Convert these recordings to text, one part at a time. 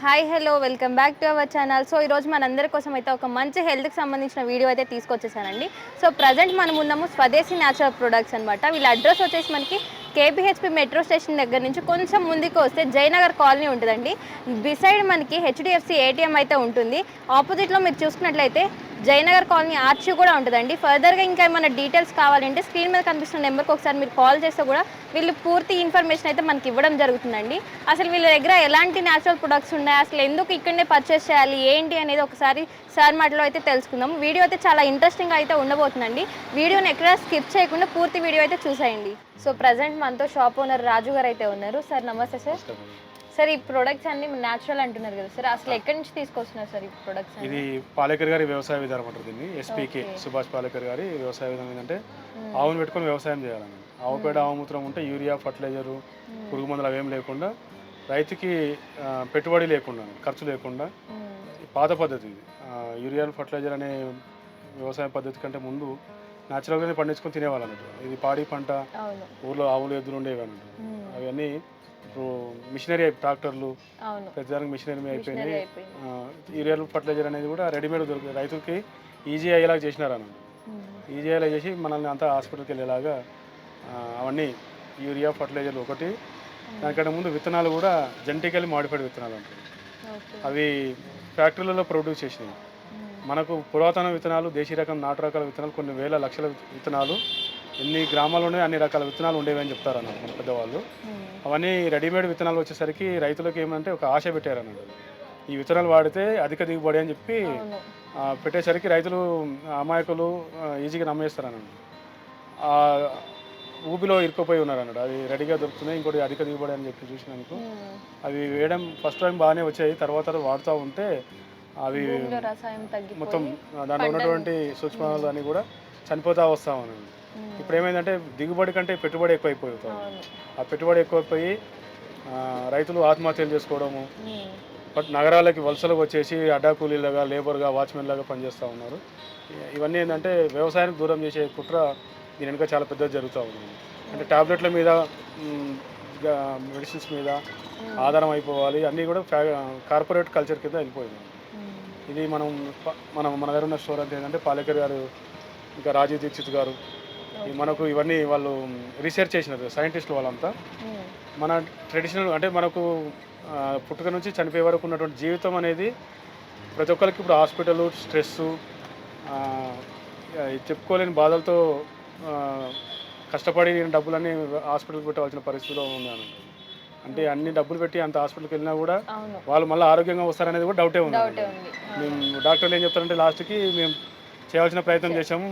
Hi hello welcome back to our channel. So ఈరోజు మనందరి కోసం అయితే ఒక మంచి హెల్త్కి సంబంధించిన వీడియో అయితే తీసుకొచ్చేసానండి. సో ప్రజెంట్ మనం ఉన్నాము స్వదేశీ న్యాచురల్ ప్రొడక్ట్స్ అనమాట. వీళ్ళ అడ్రస్ వచ్చేసి మనకి కేపీహెచ్పి మెట్రో స్టేషన్ దగ్గర నుంచి కొంచెం ముందుకు వస్తే జయనగర్ కాలనీ ఉంటుందండి. బిసైడ్ మనకి హెచ్డిఎఫ్సి ఏటీఎం అయితే ఉంటుంది. ఆపోజిట్లో మీరు చూసుకున్నట్లయితే జయనగర్ కాలనీ ఆర్చ్ కూడా ఉంటుందండి. ఫర్దర్గా ఇంకా ఏమైనా డీటెయిల్స్ కావాలంటే స్క్రీన్ మీద కనిపిస్తున్న నెంబర్కి ఒకసారి మీరు కాల్ చేస్తే కూడా వీళ్ళు పూర్తి ఇన్ఫర్మేషన్ అయితే మనకి ఇవ్వడం జరుగుతుందండి. అసలు వీళ్ళ దగ్గర ఎలాంటి న్యాచురల్ ప్రొడక్ట్స్ ఉన్నాయి, అసలు ఎందుకు ఇక్కడనే పర్చేస్ చేయాలి ఏంటి అనేది ఒకసారి సార్ మాటలో అయితే తెలుసుకుందాం. వీడియో అయితే చాలా ఇంట్రెస్టింగ్ అయితే ఉండబోతుందండి. వీడియోని ఎక్కడ స్కిప్ చేయకుండా పూర్తి వీడియో అయితే చూసేయండి. సో ప్రజెంట్ మనతో షాప్ ఓనర్ రాజు గారు అయితే ఉన్నారు. సార్ నమస్తే సార్. సార్ ఈ ప్రొడక్ట్స్ అన్ని న్యాచురల్ అంటున్నారు కదా సార్, అసలు ఎక్కడి నుంచి తీసుకొస్తున్నారు సార్ ఈ ప్రొడక్ట్స్? ఇది పాలేకర్ గారి వ్యవసాయ విధానం అంటారు దీన్ని. ఎస్పీకే సుభాష్ పాలేకర్ గారి వ్యవసాయ విధానం ఏంటంటే ఆవును పెట్టుకొని వ్యవసాయం చేయాలని. ఆవు పేడ ఆవుమూత్రం ఉంటే యూరియా ఫర్టిలైజరు పురుగు మందులు అవేం లేకుండా రైతుకి పెట్టుబడి లేకుండా ఖర్చు లేకుండా పాత పద్ధతి ఇది. యూరియా ఫర్టిలైజర్ అనే వ్యవసాయ పద్ధతి కంటే ముందు న్యాచురల్గానే పండించుకొని తినేవాళ్ళు అన్నట్టు. ఇది పాడి పంట, ఊర్లో ఆవులు ఎద్దులు ఉండేవి అన్నట్టు. అవన్నీ ఇప్పుడు మిషనరీ ట్రాక్టర్లు ప్రతిదానికి మిషనరీ అయిపోయినాయి. యూరియా ఫర్టిలైజర్ అనేది కూడా రెడీమేడ్ దొరుకుతుంది. రైతులకి ఈజీ అయ్యేలాగా చేసినారు అన్నట్టు. ఈజీ అయ్యేలా చేసి మనల్ని అంతా హాస్పిటల్కి వెళ్ళేలాగా అవన్నీ యూరియా ఫర్టిలైజర్లు ఒకటి. దానికంటే ముందు విత్తనాలు కూడా జెనెటికల్లీ మాడిఫైడ్ విత్తనాలు అంటారు. అవి ఫ్యాక్టరీలలో ప్రొడ్యూస్ చేసినాయి. మనకు పురాతన విత్తనాలు, దేశీ రకం, నాటు రకాల విత్తనాలు, కొన్ని వేల లక్షల విత్తనాలు, ఎన్ని గ్రామాల్లోనే అన్ని రకాల విత్తనాలు ఉండేవి అని చెప్తారు అన్నమాట మన పెద్దవాళ్ళు. అవన్నీ రెడీమేడ్ విత్తనాలు వచ్చేసరికి రైతులకు ఏమంటే ఒక ఆశ పెట్టారు అన్నమాట. ఈ విత్తనాలు వాడితే అధిక దిగుబడి అని చెప్పి పెట్టేసరికి రైతులు అమాయకులు ఈజీగా నమ్మేస్తారు అన్నమాట. ఊపిలో ఇరుక్కుపోయి ఉన్నారు అన్నాడు. అది రెడీగా దొరుకుతున్నాయి, ఇంకోటి అధిక దిగుబడి అని చెప్పి చూసినందుకు అవి వేయడం ఫస్ట్ టైం బాగానే వచ్చాయి. తర్వాత వాడుతూ ఉంటే అవి మొత్తం దాంట్లో ఉన్నటువంటి సూక్ష్మాలు అన్నీ కూడా చనిపోతూ వస్తూ ఉన్నాయి. ఇప్పుడు ఏమైందంటే దిగుబడి కంటే పెట్టుబడి ఎక్కువైపోతుంది. ఆ పెట్టుబడి ఎక్కువైపోయి రైతులు ఆత్మహత్యలు చేసుకోవడము, బట్ నగరాలకి వలసలకు వచ్చేసి అడ్డా కూలీలుగా, లేబర్గా, వాచ్మెన్ లాగా పనిచేస్తూ ఉన్నారు. ఇవన్నీ ఏంటంటే వ్యవసాయానికి దూరం చేసే కుట్ర దీని వెనుక చాలా పెద్దది జరుగుతూ ఉంది. అంటే టాబ్లెట్ల మీద, మెడిసిన్స్ మీద ఆధారం అయిపోవాలి, అన్నీ కూడా కార్పొరేట్ కల్చర్ కింద వెళ్ళిపోయింది. ఇది మన దగ్గర ఉన్న స్టోర్ అంతా ఏంటంటే పాలేకర్ గారు, ఇంకా రాజీవ్ దీక్షిత్ గారు మనకు ఇవన్నీ వాళ్ళు రీసెర్చ్ చేసినారు, సైంటిస్టులు వాళ్ళంతా. మన ట్రెడిషనల్ అంటే మనకు పుట్టుక నుంచి చనిపోయే వరకు ఉన్నటువంటి జీవితం అనేది ప్రతి ఒక్కరికి ఇప్పుడు హాస్పిటల్, స్ట్రెస్సు, చెప్పుకోలేని బాధలతో కష్టపడి డబ్బులన్నీ హాస్పిటల్కి పెట్టవలసిన పరిస్థితిలో ఉన్నాను. అంటే అన్ని డబ్బులు పెట్టి అంత హాస్పిటల్కి వెళ్ళినా కూడా వాళ్ళు మళ్ళీ ఆరోగ్యంగా వస్తారనేది కూడా డౌటే ఉంది. మేము డాక్టర్లు ఏం చెప్తారంటే లాస్ట్కి మేము చేయాల్సిన ప్రయత్నం చేసాము,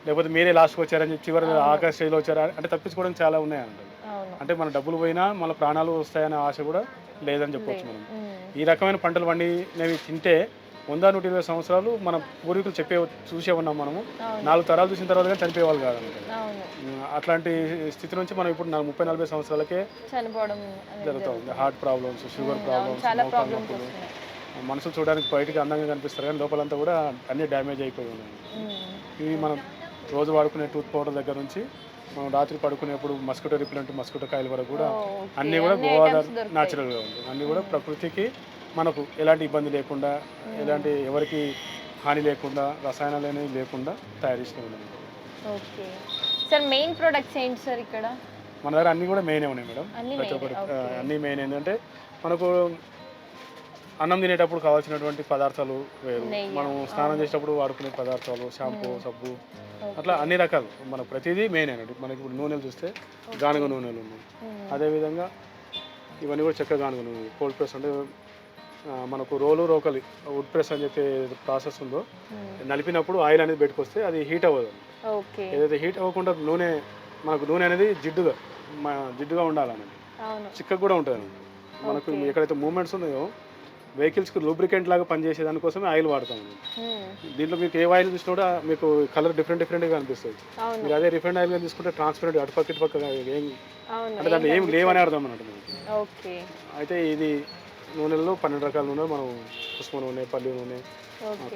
లేకపోతే మీరే లాస్ట్కి వచ్చారని చెప్పి చివరి ఆఖరి స్టేజ్లో వచ్చారా అంటే తప్పించుకోవడం చాలా ఉన్నాయంట. అంటే మన డబ్బులు పోయినా మన ప్రాణాలు వస్తాయనే ఆశ కూడా లేదని చెప్పవచ్చు. మనం ఈ రకమైన పంటలు పండినవి తింటే 100-120 సంవత్సరాలు మన పూర్వీకులు చూసే ఉన్నాం. మనము 4 తరాలు చూసిన తర్వాత కానీ చనిపోయేవాళ్ళు కాదన్నమాట. అట్లాంటి స్థితి నుంచి మనం ఇప్పుడు 30-40 సంవత్సరాలకే చనిపోవడం జరుగుతుంది. హార్ట్ ప్రాబ్లమ్స్, షుగర్ ప్రాబ్లమ్స్, మనసు చూడడానికి బయటికి అందంగా కనిపిస్తారు కానీ లోపలంతా కూడా అన్నీ డ్యామేజ్ అయిపోయి ఉన్నాయి. ఇవి మనం రోజు వాడుకునే టూత్ పౌడర్ దగ్గర నుంచి మనం రాత్రి పడుకునేప్పుడు మస్కిటో రిపెలెంట్, మస్కిటో కాయల వరకు కూడా అన్నీ కూడా గోవాదర్ న్యాచురల్గా ఉంది. అన్నీ కూడా ప్రకృతికి మనకు ఎలాంటి ఇబ్బంది లేకుండా, ఎలాంటి ఎవరికి హాని లేకుండా, రసాయనాలు అనేవి లేకుండా తయారు చేసినవి. ఓకే సార్, మెయిన్ ప్రొడక్ట్స్ ఏంటి సార్ ఇక్కడ? మన దగ్గర అన్నీ కూడా మెయిన్ ఉన్నాయి మేడం. ప్రతి ఒక్కటి అన్నీ మెయిన్ ఏంటంటే మనకు అన్నం తినేటప్పుడు కావాల్సినటువంటి పదార్థాలు వేరు, మనం స్నానం చేసేటప్పుడు వాడుకునే పదార్థాలు, షాంపూ, సబ్బు, అట్లా అన్ని రకాలు మనకు ప్రతిదీ మెయిన్ అయినట్టు. మనకి ఇప్పుడు నూనెలు చూస్తే గానుగ నూనెలు ఉన్నాయి. అదేవిధంగా ఇవన్నీ కూడా చెక్క గానుగ నూనె. కోల్డ్ ప్రెస్ అంటే మనకు రోకలి వుడ్ ప్రెస్ అని చెప్పే ప్రాసెస్ ఉందో నలిపినప్పుడు ఆయిల్ అనేది పెట్టుకొస్తే అది హీట్ అవ్వదు. ఏదైతే హీట్ అవ్వకుండా మనకు నూనె అనేది జిడ్డుగా ఉండాలన్నది, చిక్కగా కూడా ఉంటుంది. మనకు ఎక్కడైతే మూమెంట్స్ ఉన్నాయో వెహికల్స్కి లూబ్రికెంట్ లాగా పనిచేసే దానికోసమే ఆయిల్ వాడతాం. దీంట్లో మీకు ఏ ఆయిల్ చూసినా కూడా మీకు కలర్ డిఫరెంట్గా అనిపిస్తుంది. మీరు అదే రిఫైండ్ ఆయిల్ తీసుకుంటే ట్రాన్స్పరెంట్ అటుపక్క ఇటుపక్క ఏం అంటే దాంట్లో ఏం లేవనే అర్థం అన్నట్టు. అయితే ఇది నూనెల్లో 12 రకాల నూనె మనం పుష్ప నూనె, పల్లి నూనె,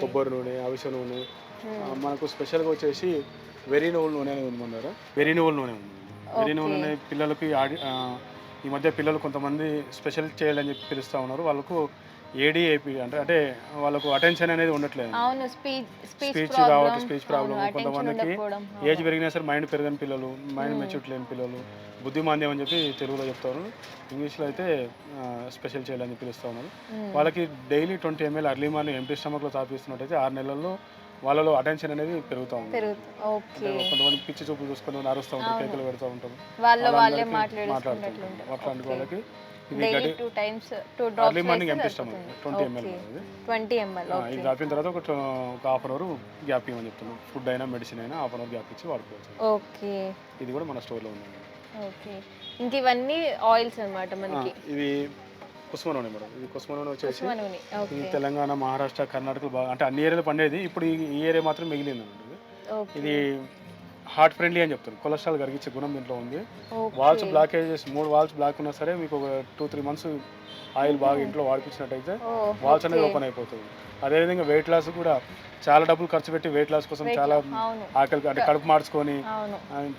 కొబ్బరి నూనె, అవిసె నూనె, మనకు స్పెషల్గా వచ్చేసి వెరీ నువ్వుల నూనె అనేది ఉంది. మన దగ్గర వెరీ నువ్వుల నూనె ఉంది. వెరీ నూనె పిల్లలకి ఈ మధ్య పిల్లలు కొంతమంది స్పెషల్ చేయాలని చెప్పి పిలుస్తూ ఉన్నారు. వాళ్ళకు ఏడిఏపి అంటే వాళ్ళకు అటెన్షన్ అనేది ఉండట్లేదు. అవును, స్పీచ్ రావట్లేదు, స్పీచ్ ప్రాబ్లమ్. కొంతమందికి ఏజ్ పెరిగినా సరే మైండ్ పెరగని పిల్లలు, మైండ్ మెచ్యూరిటీ లేని పిల్లలు, బుద్ధిమాంద్యం అని చెప్పి తెలుగులో చెప్తారు. ఇంగ్లీష్లో అయితే స్పెషల్ చైల్డ్ అని పిలుస్తూ ఉన్నారు. వాళ్ళకి daily 20 ml early morning empty స్టమక్లో తాపిస్తున్నట్టయితే 6 నెలల్లో వాళ్ళలో అటెన్షన్ అనేది పెరుగుతూ ఉంది. కొంతమంది పిచ్చి చూపులు చూసుకొని అరుస్తూ ఉంటారు, కేకులు పెడుతూ ఉంటారు, మాట్లాడుతుంటారు. అట్లాంటి వాళ్ళకి early morning empty stomach 20 ml ఇది తాపిన తర్వాత ఒక హాఫ్ అన్ అవర్ గ్యాప్ ఇవ్వమని చెప్తున్నాం. ఫుడ్ అయినా మెడిసిన్ అయినా హాఫ్ అన్ అవర్ గ్యాప్ ఇచ్చి వాడుకోవచ్చు. ఇది కూడా మన స్టోర్లో ఉంది. ఇంక ఇవన్నీ ఆయిల్స్ అన్నమాట మనకి. ఇవి కుసుమ నూనె మేడం. ఇది కుసుమ నూనె వచ్చేసి ఇది తెలంగాణ, మహారాష్ట్ర, కర్ణాటక బాగా అంటే అన్ని ఏరియాలో పండేది. ఇప్పుడు ఈ ఏరియా మాత్రం మిగిలింది అన్నమాట. ఇది హార్ట్ ఫ్రెండ్లీ అని చెప్తారు. కొలెస్ట్రాల్ కరిగించే గుణం దీంట్లో ఉంది. వాల్స్ బ్లాకేజెస్ 3 వాల్స్ బ్లాక్ ఉన్నా సరే మీకు ఒక 2-3 months ఆయిల్ బాగా ఇంట్లో వాడిపించినట్టయితే వాల్స్ అనేది ఓపెన్ అయిపోతుంది. అదేవిధంగా వెయిట్ లాస్ కూడా చాలా డబ్బులు ఖర్చు పెట్టి వెయిట్ లాస్ కోసం చాలా ఆకలి అంటే కడుపు మార్చుకొని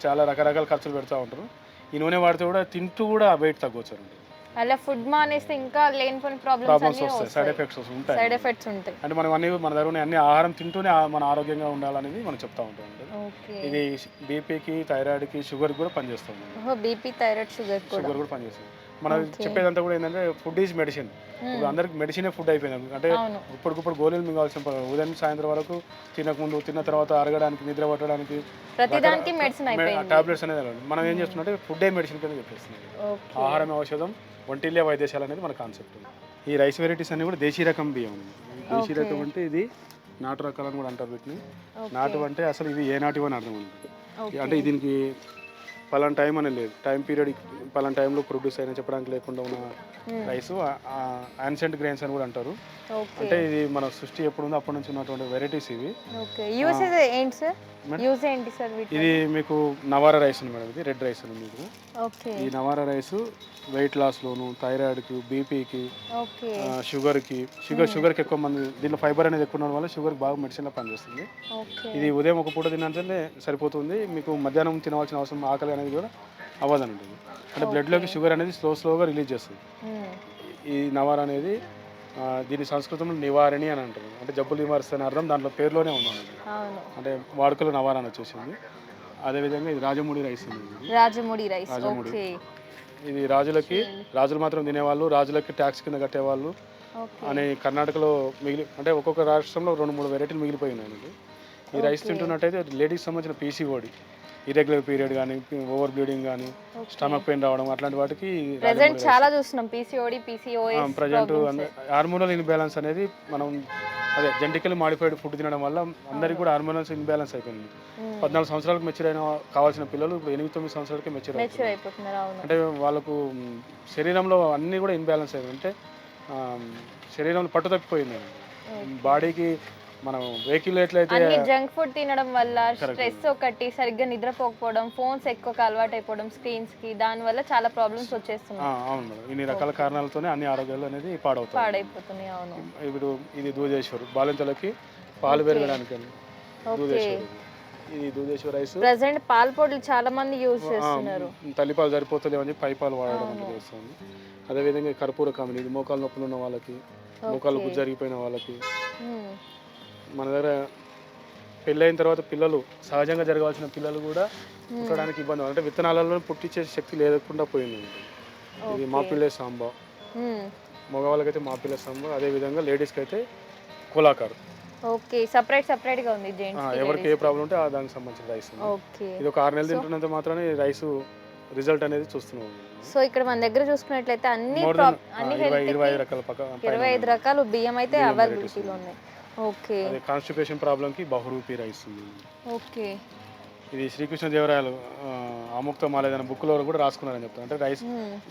చాలా రకరకాల ఖర్చులు పెడతా ఉంటారు. ఈ నూనె వాడితే కూడా తింటూ కూడా వెయిట్ తగ్గవచ్చు. అలా ఫుడ్ మానేస్తే ఇంకా లేనిపోయిన ప్రాబ్లమ్స్ వస్తాయి, సైడ్ ఎఫెక్ట్స్ ఉంటాయి. అంటే మనం మన దగ్గర అన్ని ఆహారం తింటూనే మన ఆరోగ్యంగా ఉండాలనేది మనం చెప్తా ఉంటాం. ఇది బీపీకి, థైరాయిడ్కి, షుగర్ కూడా పనిచేస్తుంది. బీపీ, థైరాయిడ్, షుగర్ కూడా పనిచేస్తుంది. మనం చెప్పేదంతా కూడా ఏంటంటే ఫుడ్ ఈజ్ మెడిసిన్. ఇప్పుడు అందరికి మెడిసినే ఫుడ్ అయిపోయింది. అంటే ఇప్పటికిప్పుడు గోళీలు మింగాల్సిన ఉదయం సాయంత్రం వరకు తినకముందు, తిన్న తర్వాత అరగడానికి, నిద్ర పట్టడానికి టాబ్లెట్స్ అనేది మనం ఏం చేస్తున్నట్టే ఫుడ్ మెడిసిన్ కింద చెప్పేస్తున్నాం. ఆహారం ఔషధం, ఒంటిల్లే వైద్యశాల అనేది మన కాన్సెప్ట్. ఈ రైస్ వెరైటీస్ అన్ని కూడా దేశీ రకం బియ్యం. దేశీ రకం అంటే ఇది నాటు రకాలని కూడా అంటారు వీటిని. నాటు అంటే అసలు ఇది ఏ నాటివో అని అర్థం ఉంటుంది. అంటే దీనికి పలానా టైం అనేది లేదు, టైం పీరియడ్ పలానా టైంలో ప్రొడ్యూస్ అయినా చెప్పడానికి లేకుండా ఉన్న రైస్ యాన్సెంట్ గ్రెయిన్స్ అని కూడా అంటారు. అంటే ఇది మన సృష్టి ఎప్పుడు ఉందో అప్పటి నుంచి ఉన్నటువంటి వెరైటీస్ ఇవి. ఇది మీకు నవారా రైస్ ఉంది మేడం. ఇది రెడ్ రైస్ ఉంది మీకు. ఈ నవారా రైస్ వెయిట్ లాస్లోను, థైరాయిడ్కి, బీపీకి, షుగర్కి ఎక్కువ మంది దీంట్లో ఫైబర్ అనేది ఎక్కువ ఉండడం వల్ల షుగర్కి బాగా మెడిసిన్లో పనిచేస్తుంది. ఇది ఉదయం ఒక పూట తినాలంటే సరిపోతుంది. మీకు మధ్యాహ్నం తినవలసిన అవసరం ఆకలి అనేది కూడా అవ్వదని ఉంటుంది. అంటే బ్లడ్లోకి షుగర్ అనేది స్లోగా రిలీజ్ చేస్తుంది. ఈ నవారా అనేది దీని సంస్కృతంలో నివారణి అని అంటారు. అంటే జబ్బులు నివారిస్తాయని అర్థం దాంట్లో పేరులోనే ఉంది. అంటే వాడుకలో నవారా అని వచ్చేసింది. అదేవిధంగా ఇది రాజముడి రైస్. ఇది రాజులు మాత్రం తినేవాళ్ళు, రాజులకి ట్యాక్స్ కింద కట్టేవాళ్ళు అని కర్ణాటకలో అంటే ఒక్కొక్క రాష్ట్రంలో 2-3 వెరైటీలు మిగిలిపోయినాయి. ఈ రైస్ తింటున్నట్టయితే లేడీస్ సంబంధించిన పీసీఓడి, ఇరెగ్యులర్ పీరియడ్ కానీ, ఓవర్ బ్లీడింగ్ కానీ, స్టమక్ పెయిన్ రావడం అట్లాంటి వాటికి చాలా చూస్తున్నాం. PCOS ప్రజెంట్ హార్మోనల్ ఇన్బ్యాలెన్స్ అనేది మనం జెనెటికల్లీ మాడిఫైడ్ ఫుడ్ తినడం వల్ల అందరికీ కూడా హార్మోనల్స్ ఇన్బ్యాలెన్స్ అయిపోయింది. 14 సంవత్సరాలకు మెచ్యూర్ అయిన కావాల్సిన పిల్లలు ఇప్పుడు 8-9 సంవత్సరాలకే మెచ్యూర్ అయిపోతున్నారు. అంటే వాళ్ళకు శరీరంలో అన్నీ కూడా ఇన్బ్యాలెన్స్ అయ్యింది. అంటే శరీరంలో పట్టు తప్పిపోయింది. బాడీకి మనం వెహికల్ ఎట్లయితే జంక్ ఫుడ్ తినడం వల్ల స్ట్రెస్ ఒకటి, సరిగ్గా నిద్రపోకపోవడం, ఫోన్స్ ఎక్కువ అలవాటు అయిపోవడం స్క్రీన్స్ కి, దాని వల్ల చాలా ప్రాబ్లమ్స్ వచ్చేస్తున్నాయి. అవును మేడం, ఇన్ని రకాల కారణాలతోనే అన్ని ఆరోగ్యాలు అనేది పాడైపోతున్నాయి. అవును. ఇప్పుడు ఇది దూదేశ్వర్ బాలింతలకి పాలు పెరగడానికి దూదేశ్వర్. ఇది దూదేశ్వర్ రైస్. ప్రెసెంట్ పాల పొడులు చాలా మంది యూజ్ చేస్తున్నారు. తల్లిపాలు సరిపోతలేవు అని పై పాలు వాడడం చేస్తుంది. అదేవిధంగా కర్పూర కామిని, ఇది మోకాలు నొప్పులు ఉన్న వాళ్ళకి, మోకాలు జరిగిపోయిన వాళ్ళకి. మన దగ్గర పెళ్ళైన తర్వాత పిల్లలు సహజంగా జరగాల్సిన పిల్లలు కూడా పుట్టడానికి ఇబ్బంది, అంటే విత్తనాలలో పుట్టించే శక్తి లేకుండా పోయింది. ఇది మాపిల్లే సాంబా, మగవాళ్ళకైతే మాపిల్లే సాంబా. అదేవిధంగా లేడీస్కి అయితే కోలాకార్. సెపరేట్ గా ఉంది. ఎవరికి ఏ ప్రాబ్లం ఉంటే దానికి సంబంధించిన రైస్. ఇది ఒక 6 నెలలు తింటున్నంత మాత్రానే రైస్ రిజల్ట్ అనేది చూస్తున్నాం. సో ఇక్కడ మన దగ్గర చూసుకున్నట్లయితే అన్ని 25 రకాల బియ్యం అయితే అవైలబిలిటీలో ఉన్నాయి. అదే కాన్స్టిపేషన్ ప్రాబ్లంకి బహురూపి రైస్ ఉంది. ఇది శ్రీకృష్ణదేవరాయలు ఆముక్త మాలేదన్న బుక్లో కూడా రాసుకున్నారని చెప్తారు. అంటే రైస్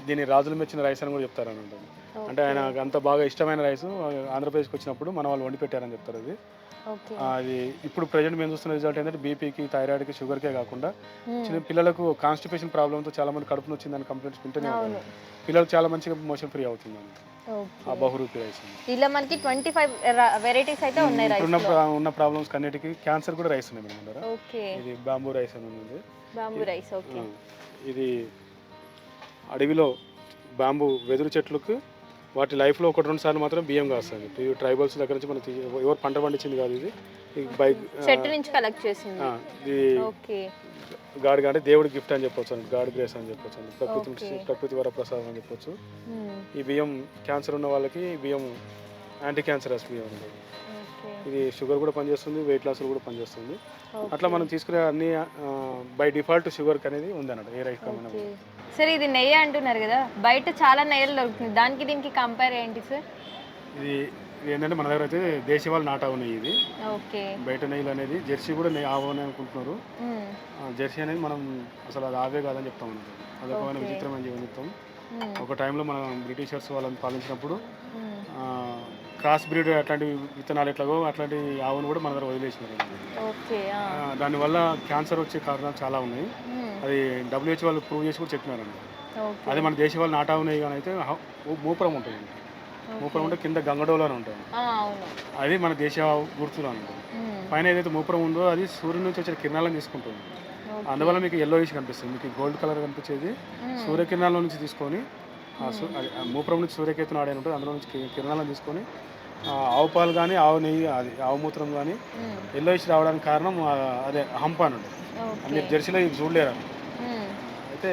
దీన్ని రాజులు మెచ్చిన రైస్ అని కూడా చెప్తారని అంటారు. అంటే ఆయన అంత బాగా ఇష్టమైన రైస్ ఆంధ్రప్రదేశ్కి వచ్చినప్పుడు మన వాళ్ళు వండి పెట్టారని చెప్తారు. అది ఇప్పుడు ప్రజెంట్ మేము చూస్తున్న రిజల్ట్ ఏంటంటే బీపీకి, థైరాయిడ్కి, షుగర్కే కాకుండా చిన్న పిల్లలకు కాన్స్టిపేషన్ ప్రాబ్లంతో చాలా మంది కడుపు నొచ్చిందని కంప్లైంట్స్ వింటూనే ఉంటారు. పిల్లలకు చాలా మంచిగా మోషన్ ఫ్రీ అవుతుందని ఆ బహురూపి రైస్. ఇలా మనకి 25 వెరైటీస్ అయితే ఉన్నాయి. ఉన్న ప్రాబ్లమ్స్ అన్నిటికీ క్యాన్సర్ కూడా రైస్ ఉన్నాయి మేడం దగ్గర. ఇది బాంబూ రైస్ అని ఉంది. ఇది అడవిలో బాంబూ వెదురు చెట్లకు వాటి లైఫ్లో ఒకటి రెండు సార్లు మాత్రం బియ్యం కాస్తుంది. ఈ ట్రైబల్స్ దగ్గర నుంచి మనం ఎవరు పంట పండించింది కాదు ఇది. బైక్ చెట్టు నుంచి కలెక్ట్ చేసింది. ఇది ఓకే. గాడి అంటే దేవుడి గిఫ్ట్ అని చెప్పొచ్చు అండి, గాడ్ గ్రేస్ అని చెప్పొచ్చు అండి, ప్రకృతి వర ప్రసాదం అని చెప్పొచ్చు. ఈ బియ్యం క్యాన్సర్ ఉన్న వాళ్ళకి బియ్యం యాంటీ క్యాన్సరస్ బియ్యం అండి. ఇది షుగర్ కూడా పనిచేస్తుంది, వెయిట్ లాస్ కూడా పనిచేస్తుంది. అట్లా మనం తీసుకునే అన్ని బై డిఫాల్ట్ షుగర్ అనేది ఉంది అన్నట్టు ఏ రైస్ కన్నా. సార్ ఇది నెయ్యి అంటున్నారు కదా, బయట చాలా నెయ్యిలు దొరుకుతుంది, దానికి దీనికి కంపేర్ ఏంటి సార్? ఇది ఏంటంటే మన దగ్గర అయితే దేశవాళీ నాటావు నెయ్యి ఇది. ఓకే. బయట నెయ్యిలు అనేది జెర్సీ కూడా నెయ్యి ఆవని అనుకుంటున్నారు. జెర్సీ అనేది మనం అసలు అది ఆవే కాదని చెప్తాం అన్నట్టు. అదొక విచిత్రమైన జీవనం చెప్తాం. ఒక టైంలో మనం బ్రిటిషర్స్ వాళ్ళని పాలించినప్పుడు క్రాస్ బ్రీడ్ అట్లాంటి విత్తనాలు ఎట్లాగో అట్లాంటి ఆవును కూడా మన దగ్గర వదిలేసినారు. దానివల్ల క్యాన్సర్ వచ్చే కారణాలు చాలా ఉన్నాయి. అది WHO వాళ్ళు ప్రూవ్ చేసి కూడా చెప్పినారండి. అదే మన దేశ వాళ్ళు నాటావు నెయ్యి కానీ అయితే మూపురం ఉంటుంది. మూపురం ఉంటే కింద గంగడోలు అని ఉంటుంది, అది మన దేశ గుర్తులు ఉంటుంది. పైన ఏదైతే మూపురం ఉందో అది సూర్యుడి నుంచి వచ్చిన కిరణాలను తీసుకుంటుంది. అందువల్ల మీకు ఎల్లోయిష్ కనిపిస్తుంది. మీకు గోల్డ్ కలర్ కనిపించేది సూర్యకిరణాల నుంచి తీసుకొని మూపురం నుంచి సూర్యకేతన ఆడే ఉంటుంది, అందులో నుంచి కిరణాలను తీసుకొని ఆవు పాలు కానీ ఆవు నెయ్యి అది ఆవు మూత్రం కానీ ఎల్లోయిష్ రావడానికి కారణం అదే హంప అని ఉంటుంది. మీరు జెర్సీలో ఇవి చూడలేరు. అయితే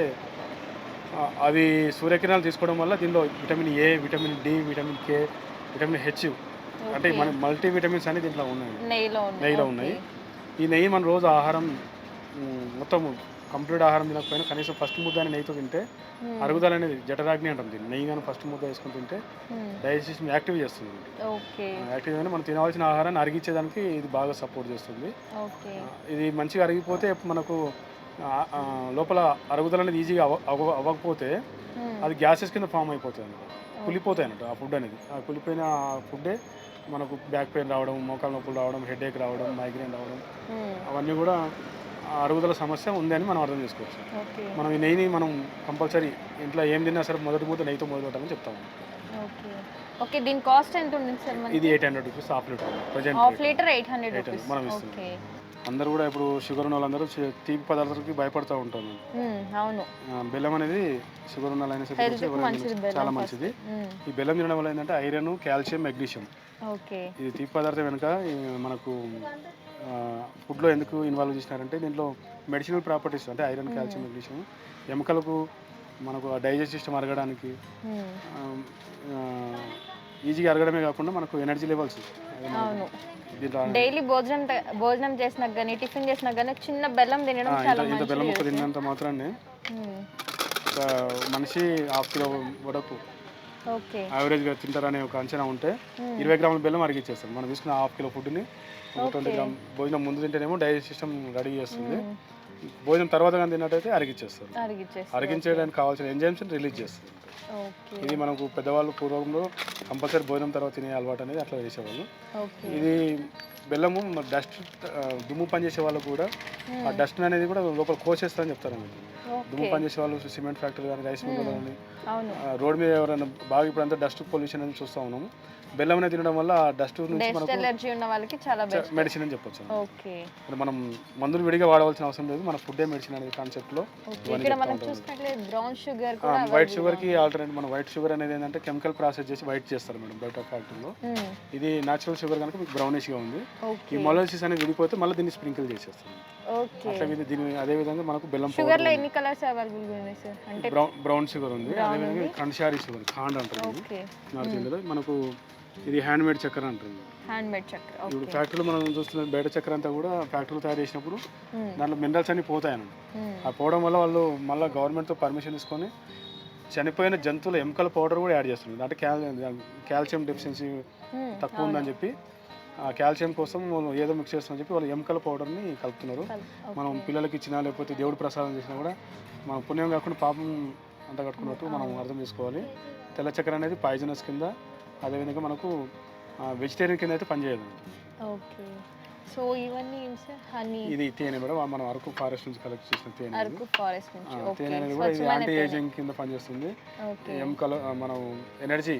అవి సూర్యకిరణాలు తీసుకోవడం వల్ల దీనిలో vitamin A, vitamin D, vitamin K, vitamin H అంటే మన మల్టీ విటమిన్స్ అనేది దీంట్లో ఉన్నాయి, నెయ్యిలో ఉన్నాయి. ఈ నెయ్యి మన రోజు ఆహారం మొత్తం కంప్లీట్ ఆహారం తినకపోయినా కనీసం ఫస్ట్ ముద్ద అని నెయ్యితో తింటే అరుగుదల అనేది జఠరాగ్ని అంటాం దీన్ని. నెయ్యి కానీ ఫస్ట్ ముద్ద వేసుకుని తింటే డైజెస్ట్ సిస్టమ్ యాక్టివ్ చేస్తుంది. యాక్టివ్ అయినా మనం తినవలసిన ఆహారాన్ని అరిగించేదానికి ఇది బాగా సపోర్ట్ చేస్తుంది. ఇది మంచిగా అరిగిపోతే మనకు లోపల అరుగుదల అనేది ఈజీగా అవ్వకపోతే అది గ్యాసెస్ కింద ఫామ్ అయిపోతుంది అన్నమాట, కులిపోతాయి అన్నట్టు ఆ ఫుడ్ అనేది. ఆ కులిపోయిన ఫుడ్డే మనకు బ్యాక్ పెయిన్ రావడం, మోకాల నొప్పులు రావడం, హెడేక్ రావడం, మైగ్రేన్ రావడం, అవన్నీ కూడా అరుగుదల సమస్య ఉంది అని మనం అర్థం చేసుకోవచ్చు. మనం ఈ నెయ్యిని మనం కంపల్సరీ ఇంట్లో ఏం తిన్నా సరే మొదటి ముద్ద నెయ్యితో మొదలు పెట్టాలని చెప్తాము. ఓకే. దీని కాస్ట్ ఎంత ఉంటుంది సార్? ఇది 800 rupees half litre. Present half litre 800 rupees మనం ఇస్తున్నాం. అందరూ కూడా ఇప్పుడు షుగర్ ఉన్న వాళ్ళందరూ తీపి పదార్థాలకి భయపడుతూ ఉంటారు. అవును. బెల్లం అనేది షుగర్ ఉన్న వాళ్ళైనా సరే చాలా మంచిది. ఈ బెల్లం తినడం వల్ల ఏంటంటే ఐరన్, కాల్షియం, మెగ్నీషియం. ఇది తీపి పదార్థం వెనుక మనకు ఫుడ్లో ఎందుకు ఇన్వాల్వ్ చేసినారంటే దీంట్లో మెడిసినల్ ప్రాపర్టీస్ అంటే ఐరన్, కాల్షియం, మెగ్నీషియం ఎముకలకు మనకు డైజెస్ట్ సిస్టమ్ అరగడానికి ఈజీగా అరగడమే కాకుండా మనకు ఎనర్జీ లెవెల్స్ డైలీ భోజనం చేసినా కానీ టిఫిన్ చేసినా కానీ చిన్న బెల్లం తినడం చాలా మంచిది. ఇంత బెల్లం ముక్క తిన్నంత మాత్రాన్ని మనిషి హాఫ్ కిలో వరకు యావరేజ్గా తింటారనే ఒక అంచనా ఉంటే 20 గ్రాముల బెల్లం అరిగిచ్చేస్తాం. మనం తీసుకున్న హాఫ్ కిలో ఫుడ్ని 20 గ్రామ్ భోజనం ముందు తింటేనేమో డైజెస్ట్ సిస్టమ్ రెడీ చేస్తుంది, భోజనం తర్వాత కానీ తిన్నట్టయితే అరిగిచ్చేస్తారు. అరిగించడానికి కావాల్సిన ఎంజైమ్స్ రిలీజ్ చేస్తుంది. ఇది మనకు పెద్దవాళ్ళు పూర్వంలో కంపల్సరీ భోజనం తర్వాత తినే అలవాటు అనేది అట్లా చేసేవాళ్ళు. ఇది బెల్లము డస్ట్ దుమ్ము పనిచేసే వాళ్ళు కూడా ఆ డస్ట్ అనేది కూడా లోపల కోసేస్తారని చెప్తారు అన్నమాట. దుమ్ము పనిచేసే వాళ్ళు సిమెంట్ ఫ్యాక్టరీ కానీ, రైస్ మిల్ కానీ, రోడ్ మీద ఎవరైనా బాగా ఇప్పుడంతా డస్ట్ పొల్యూషన్ అని చూస్తూ ఉన్నాము. బెల్లం అనేది తినడం వల్ల ఆ డస్ట్ నుంచి మనకు మెడిసిన్ అని చెప్పొచ్చు. మనం మందులు విడిగా వాడవలసిన అవసరం లేదు, మన ఫుడ్డే మెడిసిన్ అనేది కాన్సెప్ట్ లో. వైట్ షుగర్ కి ఆల్టర్నేట్ మన వైట్ షుగర్ అనేది ఏంటంటే కెమికల్ ప్రాసెస్ చేసి వైట్ చేస్తారు మేడం బయట ఫ్యాక్టరీలో. ఇది న్యాచురల్ షుగర్ కనుక మీకు బ్రౌనిష్ గా ఉంది. ఈ మొలాసిస్ అనేది విడిపోతే మళ్ళీ దీన్ని స్ప్రింకిల్ చేసేస్తాం. అట్లా దీని అదే విధంగా మనకు బెల్లం షుగర్ లో ఎన్ని కలర్స్ అవైలబుల్ ఉన్నాయి సార్? అంటే బ్రౌన్ షుగర్ ఉంది, అదే విధంగా కంషారీ షుగర్ ఖాండ్ అంటారు నార్త్ ఇండియాలో. మనకు ఇది హ్యాండ్ మేడ్ చక్కెర అంటుంది. ఇప్పుడు ఫ్యాక్టరీలో మనం చూస్తున్న బయట చక్కెర అంతా కూడా ఫ్యాక్టరీలో తయారు చేసినప్పుడు దాంట్లో మినరల్స్ అన్ని పోతాయన్నమాట. ఆ పోవడం వల్ల వాళ్ళు మళ్ళీ గవర్నమెంట్తో పర్మిషన్ తీసుకొని చనిపోయిన జంతువుల ఎముకల పౌడర్ కూడా యాడ్ చేస్తున్నారు. అంటే కాల్షియం డెఫిషియన్సీ తక్కువ ఉందని చెప్పి ఆ కాల్షియం కోసం ఏదో మిక్స్ చేస్తామని చెప్పి వాళ్ళు ఎముకల పౌడర్ని కలుపుతున్నారు. మనం పిల్లలకి ఇచ్చినా లేకపోతే దేవుడి ప్రసాదం చేసినా కూడా మనం పుణ్యం కాకుండా పాపం అంత కట్టుకున్నట్టు మనం అర్థం చేసుకోవాలి. తెల్ల చక్కెర అనేది పాయిజనస్ కింద, అదేవిధంగా మనకు వెజిటేరియన్ కింద అయితే పనిచేయదు. సో ఇవన్నీ హనీ, ఇది తేనె మేడం, మనం అరకు ఫారెస్ట్ నుంచి కలెక్ట్ చేసిన తేనె. తేనె అనేది కూడా ఇది యాంటీ ఏజింగ్ కింద పనిచేస్తుంది. ఎముకలు మనం ఎనర్జీ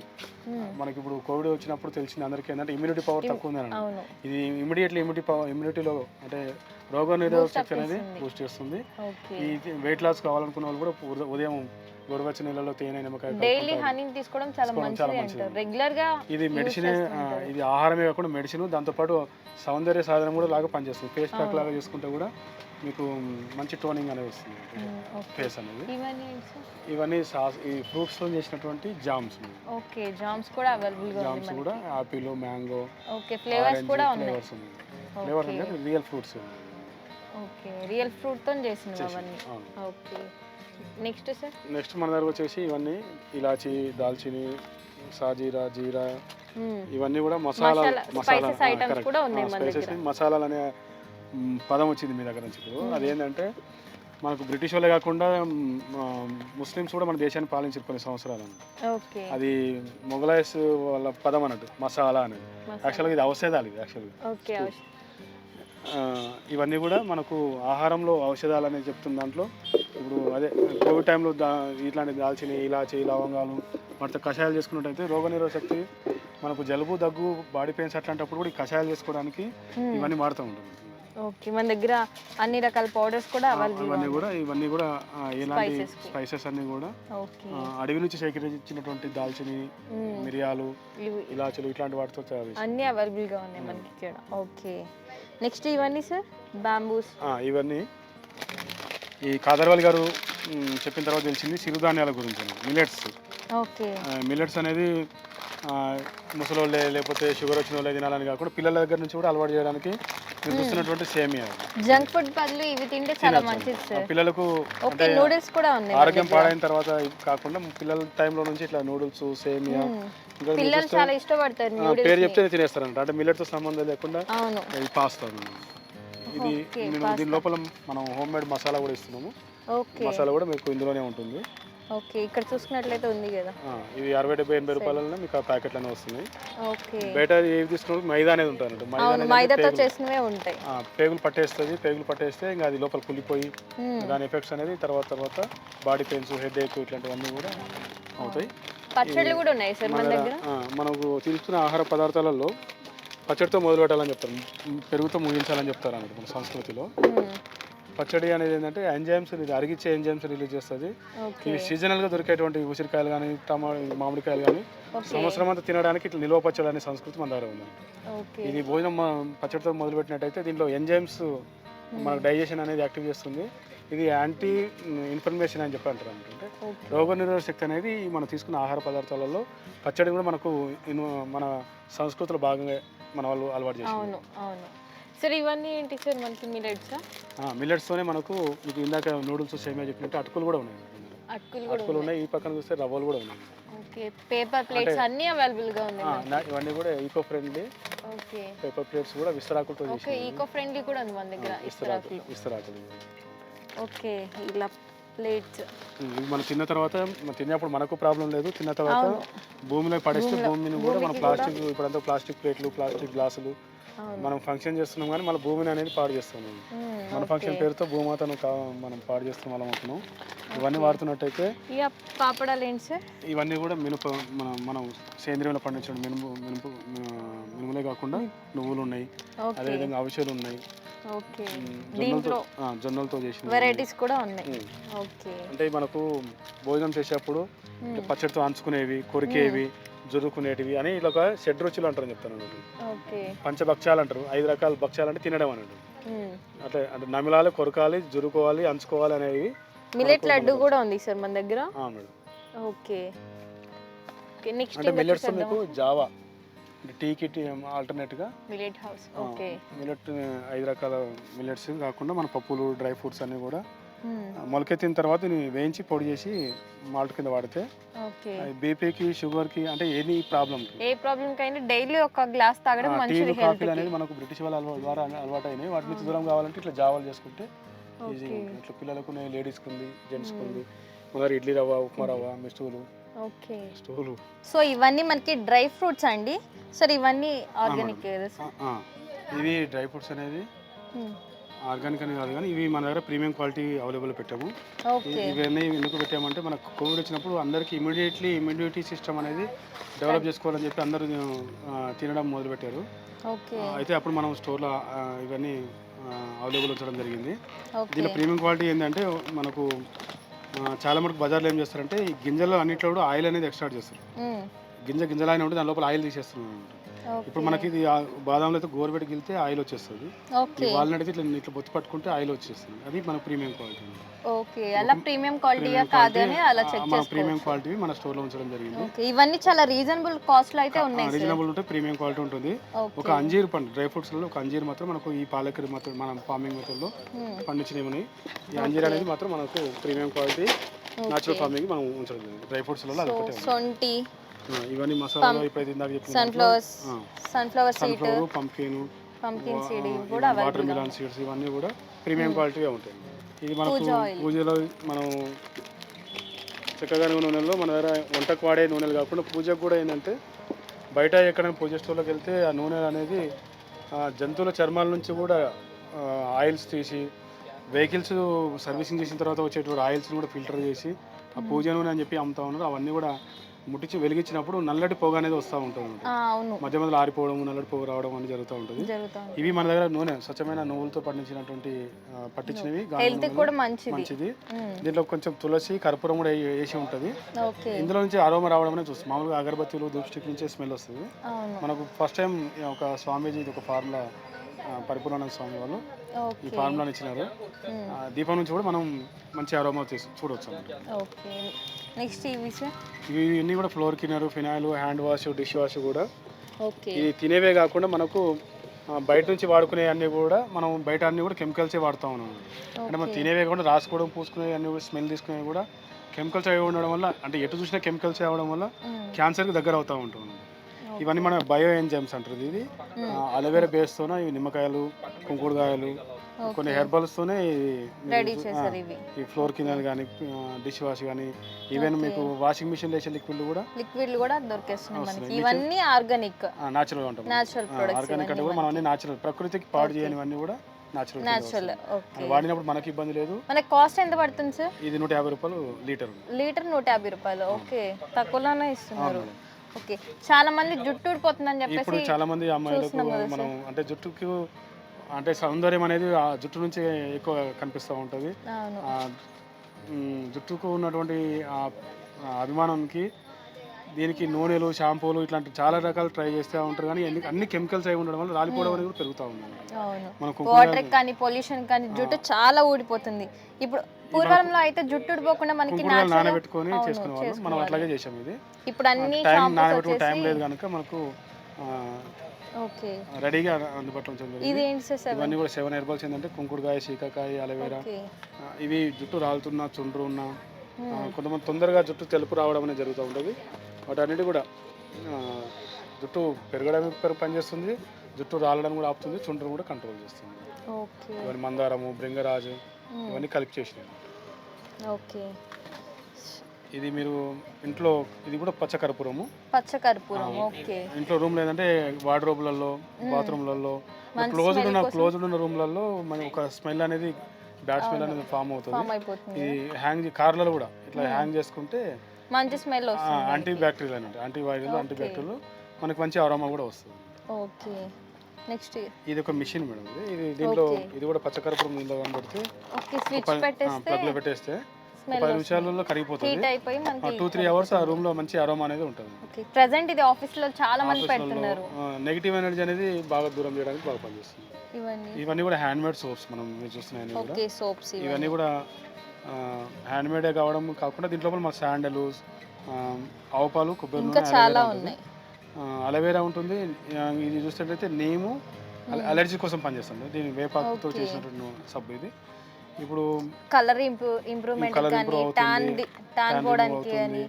మనకి ఇప్పుడు కోవిడ్ వచ్చినప్పుడు తెలిసింది అందరికీ ఏంటంటే ఇమ్యూనిటీ పవర్ తక్కువ ఉందని. ఇది ఇమీడియట్లీ ఇమ్యూనిటీలో అంటే రోగ నిరోధక శక్తి అనేది బూస్ట్ చేస్తుంది. ఈ వెయిట్ లాస్ కావాలనుకున్న వాళ్ళు కూడా ఉదయం గోరువెచ్చని నీళ్ళలో తేనె నిమ్మకాయ డైలీ హనీని తీసుకోవడం చాలా మంచిది అంటారు. రెగ్యులర్ గా ఇది మెడిసిన్, ఇది ఆహారమే కాకుండా మెడిసిన్, దాంతోపాటు సౌందర్య సాధనం కూడా లాగా పనిచేస్తుంది. ఫేస్ ప్యాక్ లాగా చేసుకుంటే కూడా మీకు మంచి టోనింగ్ అనేది వస్తుంది ఫేస్ అనేది. ఇవన్నీ ఈ ఫ్రూట్స్ తో చేసినటువంటి జామ్స్. ఓకే, జామ్స్ కూడా అవైలబుల్ గా జామ్స్ కూడా ఆపిల్, మ్యాంగో, ఓకే, ఫ్లేవర్స్ కూడా ఉన్నాయి. ఫ్లేవర్స్ అంటే real fruits. Okay, real fruit తో చేసినవి అవన్నీ. Okay, next sir. నెక్స్ట్ మన దగ్గర వచ్చేసి ఇవన్నీ ఇలాచి, దాల్చిని, సాజీరా, జీరా, ఇవన్నీ కూడా స్పైసెస్ ఐటమ్స్ కూడా ఉన్నాయి మన దగ్గర. మసాలాలు అనే పదం వచ్చింది మీ దగ్గర నుంచి. ఇప్పుడు అదేంటంటే మనకు బ్రిటిష్ వాళ్ళే కాకుండా ముస్లిమ్స్ కూడా మన దేశాన్ని పాలించారు కొన్ని సంవత్సరాలు. అది మొఘలాయస్ వాళ్ళ పదం అన్నట్టు మసాలా అనేది. యాక్చువల్గా ఇది ఔషధాలు. ఇది యాక్చువల్గా ఇవన్నీ కూడా మనకు ఆహారంలో ఔషధాలు అనేది చెప్తున్న దాంట్లో. ఇప్పుడు అదే కోవిడ్ టైంలో ఇట్లాంటి దాల్చిన, ఇలాచి, లవంగాలు వాటితో కషాయాలు చేసుకున్నట్టయితే రోగనిరోధక శక్తి, మనకు జలుబు, దగ్గు, బాడీ పెయిన్స్ అట్లాంటప్పుడు కూడా ఈ కషాయాలు చేసుకోవడానికి ఇవన్నీ వాడుతూ ఉంటాం. ఓకే, మన దగ్గర అన్ని రకాల పౌడర్స్ కూడా అవైలబుల్. ఇవన్నీ కూడా ఎలాంటి స్పైసెస్ అన్ని కూడా అడవి నుంచి సేకరించినటువంటి దాల్చిని, మిరియాలు, ఇలాచీలు ఇట్లాంటి వాటితో అన్ని అవైలబుల్ గా ఉన్నాయి మనకి ఇక్కడ. ఓకే, నెక్స్ట్ ఇవన్నీ సార్ బాంబూస్. ఇవన్నీ ఈ కాదర్వాల్ గారు చెప్పిన తర్వాత తెలిసింది సిరుధాన్యాల గురించి, మిల్లెట్స్. ఓకే, మిల్లెట్స్ అనేది ముసలోళ్ళే లేకపోతే షుగర్ వచ్చిన వాళ్ళే తినాలని కాకుండా పిల్లల దగ్గర నుంచి కూడా అలవాటు చేయడానికి చూస్తున్నటువంటి సేమియా. జంక్ ఫుడ్ బదులు ఇవి తింటే చాలా మంచిది సార్ పిల్లలకు. ఓకే, నూడిల్స్ కూడా ఉన్నాయి. ఆరోగ్యం పాడైన తర్వాత కాకుండా పిల్లల టైంలో నుంచి ఇట్లా నూడిల్స్, సేమియా పిల్లలు చాలా ఇష్టపడతారు. పేరు చెప్తే తినేస్తారంట. అంటే మిల్లెట్ తో సంబంధం లేకుండా ఇది పాస్తా. ఇది దీని లోపల మనం హోమ్ మేడ్ మసాలా కూడా ఇస్తున్నాము. మసాలా కూడా మీకు ఇందులోనే ఉంటుంది. ఓకే, ఇక్కడ చూసుకున్నట్లయితే ఉంది కదా. ఇవి 60-70-80 రూపాయలలో మీకు ఆ ప్యాకెట్లనే వస్తున్నాయి. ఓకే, బయట ఏవి తీసుకున్నప్పుడు మైదా అనేది ఉంటుంది. మైదాతో చేసినవే ఉంటాయి. పేగులు పట్టేస్తుంది. పేగులు పట్టేస్తే ఇంకా అది లోపల కులిపోయి దాని ఎఫెక్ట్స్ అనేది తర్వాత బాడీ పెయిన్స్, హెడ్ ఏక్ ఇట్లాంటివన్నీ కూడా అవుతాయి. పచ్చళ్ళు కూడా ఉన్నాయి సార్ మన దగ్గర. మనకు తీసుకున్న ఆహార పదార్థాలలో పచ్చడితో మొదలు పెట్టాలని చెప్తారు, పెరుగుతో ముగించాలని చెప్తారు అన్నట్టు మన సంస్కృతిలో. పచ్చడి అనేది ఏంటంటే ఎంజైమ్స్, ఇది అరిగించే ఎంజైమ్స్ రిలీజ్ చేస్తుంది. ఇవి సీజనల్గా దొరికేటువంటి ఉసిరికాయలు కానీ, మామిడికాయలు కానీ సంవత్సరం అంతా తినడానికి ఇట్లా నిల్వ పచ్చడి అనే సంస్కృతి మన దగ్గర ఉంది. ఇది భోజనం పచ్చడితో మొదలుపెట్టినట్టయితే దీంట్లో ఎంజైమ్స్ మనకు డైజెషన్ అనేది యాక్టివ్ చేస్తుంది. ఇది యాంటీ ఇన్ఫ్లమేషన్ అని చెప్పి అంటారు. అంటే రోగనిరోధక శక్తి అనేది మనం తీసుకున్న ఆహార పదార్థాలలో పచ్చడి కూడా మనకు మన సంస్కృతిలో భాగంగా మన వాళ్ళు అలవాటు చేస్తారు. సార్ ఇవన్నీ ఏంటి సార్ మనకి మిల్లెట్స్? మిల్లెట్స్తోనే మనకు మీకు ఇందాక నూడిల్స్, సేమియా చెప్పినట్టు అటుకులు కూడా ఉన్నాయి. అటుకులు ఉన్నాయి. ఈ పక్కన చూస్తే రవ్వలు కూడా ఉన్నాయి. ఓకే, పేపర్ ప్లేట్స్ అన్ని అవైలబుల్ గా ఉన్నాయి. ఇవన్నీ కూడా eco friendly. Okay, paper plates కూడా విస్తరాకులతో చేసి. ఓకే, ఈకో ఫ్రెండ్లీ కూడా ఉంది మన దగ్గర. విస్తరాకులు. ఓకే, ఇలా ప్లేట్స్ మనం తిన్న తర్వాత తినేప్పుడు మనకు ప్రాబ్లం లేదు. తిన్న తర్వాత భూమిలో పడేస్తే భూమిని కూడా మన ప్లాస్టిక్, ఇప్పుడంతా ప్లాస్టిక్ ప్లేట్లు, ప్లాస్టిక్ గ్లాసులు మనం ఫంక్షన్ చేస్తున్నాం కానీ మన భూమిని అనేది పాడు చేస్తున్నాం. మన ఫంక్షన్ పేరుతో భూమాతను మనం పాడు చేస్తున్నాం అనుకుంటున్నాం. ఇవన్నీ వాడుతున్నట్టయితే పాపడాలు ఏంటి సార్? ఇవన్నీ కూడా మినుపు, మనం సేంద్రియంలో పండించడం మినుములే కాకుండా నువ్వులు ఉన్నాయి, అదేవిధంగా అవిసెలు ఉన్నాయి, జొన్నలతో చేసిన వెరైటీస్ కూడా ఉన్నాయి. అంటే మనకు భోజనం చేసేటప్పుడు పచ్చడితో అంచుకునేవి, కొరికేవి, జురుకునేటివి అని ఇలా ఒక షెడ్ రుచులు అంటారు చెప్తాను. పంచభక్షాలు అంటారు. 5 రకాల భక్షాలు అంటే తినడం అన్నట్టు. అట్లా అంటే నమిలాలి, కొరకాలి, జురుకోవాలి, అంచుకోవాలి అనేవి. మిల్లెట్ లడ్డు కూడా ఉంది సార్ మన దగ్గర. ఓకే, అంటే మిల్లెట్స్ మీకు జావా టీకి ఆల్టర్నేట్గా మిల్లెట్ హౌస్. ఓకే, మిల్లెట్ 5 రకాల మిల్లెట్స్ కాకుండా మన పప్పులు, డ్రై ఫ్రూట్స్ అన్ని కూడా మొలకెత్తిన తర్వాత వేయించి పొడి చేసి మాల్ట్ కింద వాడితే బీపీకి, షుగర్కి, అంటే ఏ ప్రాబ్లంకి డైలీ ఒక గ్లాస్ తాగడం మంచిది. కాఫీలు అనేది మనకు బ్రిటిష్ వాళ్ళ ద్వారా అలవాటు అయినాయి. వాటి నుంచి దూరం కావాలంటే ఇట్లా జావాలు చేసుకుంటే ఈజీగా. ఇట్లా పిల్లలకు, లేడీస్కి ఉంది, జెంట్స్కి ఉంది. మన ఇడ్లీ రవ్వ, ఉప్మా రవ్వ, మిస్టూలు. స్టూలు. సో ఇవన్నీ మనకి డ్రై ఫ్రూట్స్ అండి. సార్ ఇవన్నీ ఆర్గానిక్? ఇవి డ్రై ఫ్రూట్స్ అనేది ఆర్గానిక్ అని కాదు కానీ ఇవి మన దగ్గర ప్రీమియం క్వాలిటీ అవైలబుల్ పెట్టాము. ఇవన్నీ ఎందుకు పెట్టామంటే మనకు కోవిడ్ వచ్చినప్పుడు అందరికీ ఇమ్యూనిటీ సిస్టమ్ అనేది డెవలప్ చేసుకోవాలని చెప్పి అందరూ తినడం మొదలుపెట్టారు. అయితే అప్పుడు మనం స్టోర్లో ఇవన్నీ అవైలబుల్ ఉంచడం జరిగింది. దీని ప్రీమియం క్వాలిటీ ఏంటంటే మనకు చాలా మటుకు బజార్లో ఏం చేస్తారంటే ఈ గింజలు అన్నిట్లో కూడా ఆయిల్ అనేది ఎక్స్ట్రాక్ట్ చేస్తారు. గింజలాయిన ఉంటే దాని లోపల ఆయిల్ తీసేస్తున్నారు. ఇప్పుడు మనకి ఇది బాదాంలో అయితే గోరుబెట్టి గిలితే ఆయిల్ వచ్చేస్తుంది. ఈ వాల్నట్ అయితే ఇట్లా బొత్తి పట్టుకుంటే ఆయిల్ వచ్చేస్తుంది. అది మన ప్రీమియం క్వాలిటీ. ఓకే, అలా ప్రీమియం క్వాలిటీయా కాదు అని అలా చెక్ మన ప్రీమియం క్వాలిటీ మన స్టోర్లో ఉంచడం జరిగింది. ఓకే, ఇవన్నీ చాలా రీజనబుల్ కాస్ట్ లో అయితే ఉన్నాయి. రీజనబుల్ ఉంటే ప్రీమియం క్వాలిటీ ఉంటుంది. ఒక అంజీర్ పండు డ్రై ఫ్రూట్స్ లో ఒక అంజీర్ మాత్రం మనకు ఈ పాలకరి మాత్రం మన ఫార్మింగ్ మెథడ్ లో పండించినవి ఉన్నాయి. ఈ అంజీర్ అనేది మాత్రం మనకు ప్రీమియం క్వాలిటీ న్యాచురల్ ఫార్మింగ్ మనం ఉంచడం జరిగింది. డ్రై ఫ్రూట్స్ లో సొంటి ఇవన్నీ మసాలాలు ఇప్పుడు ఇందాక చెప్పిన సన్ఫ్లవర్ సీడ్, పంకిన్ సీడ్ కూడా వాటర్ మిలాన్ సీడ్స్ ఇవన్నీ కూడా ప్రీమియం క్వాలిటీగా ఉంటాయి. ఇది మనకు పూజలో మనం చక్కగా నూనెలో మన దగ్గర వంటకు వాడే నూనెలు కాకుండా పూజకు కూడా ఏంటంటే బయట ఎక్కడైనా పూజ స్టోర్లోకి వెళ్తే ఆ నూనె అనేది జంతువుల చర్మాల నుంచి కూడా ఆయిల్స్ తీసి వెహికల్స్ సర్వీసింగ్ చేసిన తర్వాత వచ్చేటువంటి ఆయిల్స్ని కూడా ఫిల్టర్ చేసి ఆ పూజ నూనె అని చెప్పి అమ్ముతా ఉన్నారు. అవన్నీ కూడా ముట్టించి వెలిగించినప్పుడు నల్లటి పొగ అనేది వస్తూ ఉంటుంది. మధ్య మధ్యలో ఆరిపోవడం, నల్లటి పొగ రావడం అనేది జరుగుతూ ఉంటుంది. ఇవి మన దగ్గర నూనె స్వచ్ఛమైన నువ్వులతో పండించినటువంటి పట్టించినవి మంచిది. దీంట్లో కొంచెం తులసి, కర్పూరం కూడా వేసి ఉంటుంది. ఇందులో నుంచి అరోమా రావడం అనేది చూస్తుంది. మామూలుగా అగరబత్తీలు, ధూప్ స్టిక్ నుంచే స్మెల్ వస్తుంది. మనకు ఫస్ట్ టైం ఒక స్వామీజీ ఒక ఫార్ములా పరిపూర్ణానంద స్వామి వాళ్ళు ఈ ఫార్ములాని ఇచ్చినారు. దీపం నుంచి కూడా మనం మంచి అరోమా చూడవచ్చు. ఇవన్నీ కూడా floor cleaner, phenyl, hand wash, dish wash కూడా ఇది తినేవే కాకుండా మనకు బయట నుంచి వాడుకునే అన్నీ కూడా మనం బయట అన్ని కూడా కెమికల్సే వాడుతూ ఉన్నాం. అంటే మనం తినేవే కాకుండా రాసుకోవడం, పూసుకునే అన్ని కూడా స్మెల్ తీసుకునేవి కూడా కెమికల్స్ అవి ఉండడం వల్ల అంటే ఎటు చూసినా కెమికల్స్ అవ్వడం వల్ల క్యాన్సర్కి దగ్గర అవుతూ ఉంటుంది. ఇవన్నీ మన బయో ఎంజైమ్స్ అంటారు. ఇది అలోవెరా బేస్తోనే ఇవి నిమ్మకాయలు, కుంకుడుకాయలు, కొన్ని హెర్బల్స్తోనే ఈ ఫ్లోర్ క్లీనర్ కానీ, డిష్ వాష్ కానీ, ఈవెన్ మీకు వాషింగ్ మిషన్ వేసే లిక్విడ్లు కూడా దొరికేస్తున్నాయి. ఇవన్నీ ఆర్గానిక్, న్యాచురల్ గా ఉంటాయి. ఆర్గానిక్ అంటే కూడా మనం అన్ని న్యాచురల్, ప్రకృతికి పాడు చేయనివన్నీ కూడా న్యాచురల్. వాడినప్పుడు మనకి ఇబ్బంది లేదు. మనకి కాస్ట్ ఎంత పడుతుంది సార్? ఇది 150 రూపాయలు లీటర్. 150 రూపాయలు. ఓకే, తక్కువలోనే ఇస్తున్నారు. ఓకే, చాలా మంది జుట్టు ఊడిపోతుందని చెప్పేసి ఇప్పుడు చాలా మంది అమ్మాయిలకు మనం అంటే జుట్టుకు అంటే సౌందర్యం అనేది ఆ జుట్టు నుంచి ఎక్కువ కనిపిస్తూ ఉంటుంది. జుట్టుకు ఉన్నటువంటి అభిమానానికి దీనికి నూనెలు, షాంపూలు ఇట్లాంటి చాలా రకాలు ట్రై చేస్తూ ఉంటారు. కానీ అన్ని కెమికల్స్ అయి ఉండడం వల్ల రాలిపోవడం అనేది కూడా పెరుగుతూ ఉంది. వాటర్ కానీ పొల్యూషన్ కానీ జుట్టు చాలా ఊడిపోతుంది. ఇప్పుడు పూర్వంలో అయితే జుట్టు ఊడిపోకుండా మనకి నానబెట్టుకొని చేసుకునేవాళ్ళం. మనం అట్లాగే చేసాం. ఇది ఇప్పుడు అన్ని నానబెట్టుకునే టైం లేదు కనుక మనకు రెడీగా అందుబాటులో ఉంచండి. ఇవన్నీ కూడా 7 హెర్బల్స్ ఏంటంటే కుంకుడుకాయ, శీకాకాయ, అలోవెరా. ఇవి జుట్టు రాలుతున్నా, చుండ్రు ఉన్నా, కొంతమంది తొందరగా జుట్టు తెలుపు రావడం అనేది జరుగుతూ ఉంటుంది. వాటన్నిటి కూడా జుట్టు పెరగడానికి పనిచేస్తుంది, జుట్టు రాలడం కూడా ఆపుతుంది, చుండ్రు కూడా కంట్రోల్ చేస్తుంది. ఇవన్నీ మందారము, భృంగరాజు ఇవన్నీ కలిపి చేసినాయి. ఇది మీరు ఇంట్లో ఇది కూడా పచ్చకర్పూరము. ఇంట్లో రూమ్ లేదంటే వార్డ్రోబ్లలో, బాత్రూమ్లలో, క్లోజ్డ్ ఉన్న రూమ్లలో మన ఒక స్మెల్ అనేది, బ్యాడ్ స్మెల్ అనేది ఫామ్ అవుతుంది. ఈ హ్యాంగ్ కార్లలో కూడా ఇట్లా హ్యాంగ్ చేసుకుంటే మంచి స్మెల్ వస్తుంది. యాంటీ బ్యాక్టీరియల్ అంటే యాంటీవైరల్, యాంటీ బ్యాక్టీరియల్ మనకి మంచి అరోమా కూడా వస్తుంది. నెక్స్ట్ ఇది ఒక మిషన్ మేడం. ఇది దీంట్లో ఇది కూడా పచ్చకర్పూరం దీంట్లో కనబడితే ప్లగ్ లో పెట్టేస్తే 10 నిమిషాలలో కరిగిపోతుంది. 2-3 అవర్స్ ఆ రూమ్ లో మంచి అరోమా అనేది ఉంటుంది. ప్రెజెంట్ ఇది ఆఫీస్ లో చాలా మంది పెడుతున్నారు. నెగిటివ్ ఎనర్జీ అనేది బాగా దూరం చేయడానికి బాగా పనిచేస్తుంది. ఇవన్నీ కూడా హ్యాండ్ మేడ్ సోప్స్ మనం చూస్తున్నాయి. ఇవన్నీ కూడా హ్యాండ్ మేడే కావడం కాకుండా దీంట్లో మన శాండల్, ఆవుపాలు, కొబ్బరి నూనె, అలోవెరా ఉంటుంది. ఇది చూసినట్లయితే నీము అలర్జీ కోసం పనిచేస్తుంది. దీని వేపాకుతో చేసినటువంటి సబ్బు. ఇది ఇప్పుడు కలర్ ఇంప్రూవ్మెంట్ కానీ టాన్ పోవడానికి అని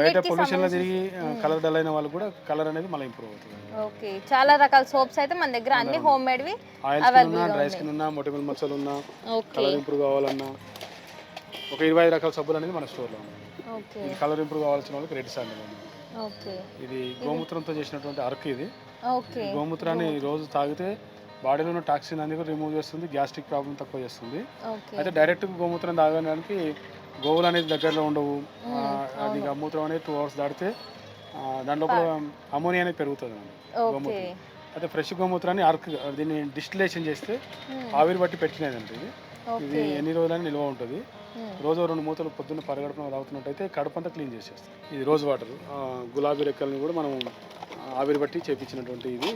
బయట పొల్యూషన్ లో తిరిగి కలర్ డల్ అయిన వాళ్ళు కూడా కలర్ అనేది మళ్ళీ ఇంప్రూవ్ అవుతుంది. ఓకే, చాలా రకాల సోప్స్ అయితే మన దగ్గర అన్ని హోమ్ మేడ్ వి అవైలబుల్ గా డ్రై స్కిన్ ఉన్నా, మొటిమల మచ్చలు ఉన్నా, కలర్ ఇంప్రూవ్ కావాలన్నా ఒక 25 రకాల సబ్బులు అనేది మన స్టోర్ లో ఉన్నాయి. ఓకే, కలర్ ఇంప్రూవ్ కావాల్సిన వాళ్ళకి రెడ్ శాండల్ ఉంది. ఓకే, ఇది గోమూత్రంతో చేసినటువంటి అరకు. ఇది ఓకే, గోమూత్రాన్ని రోజు తాగితే బాడీలో ఉన్న టాక్సిన్ అనేది రిమూవ్ చేస్తుంది, గ్యాస్ట్రిక్ ప్రాబ్లం తక్కువ చేస్తుంది. అయితే డైరెక్ట్ గోమూత్రం తాగడానికి గోవులు అనేది దగ్గరలో ఉండవు. అది గోమూత్రం అనేది 2 అవర్స్ దాటితే దాంట్లో అమోనియా అనేది పెరుగుతుంది గోమూత్రం. అయితే ఫ్రెష్ గోమూత్రాన్ని దీన్ని డిస్టిలేషన్ చేస్తే ఆవిరి బట్టి పెట్టినది అంటే ఇది ఎన్ని రోజులని నిల్వ ఉంటుంది. రోజు 2 మూతలు పొద్దున్న పరగడుపున తాగుతున్నట్టయితే కడుపు అంతా క్లీన్ చేసేస్తుంది. ఇది రోజ్ వాటర్, గులాబీ రెక్కల్ని కూడా మనం ఆవిరి బట్టి చేపించినటువంటి ఇది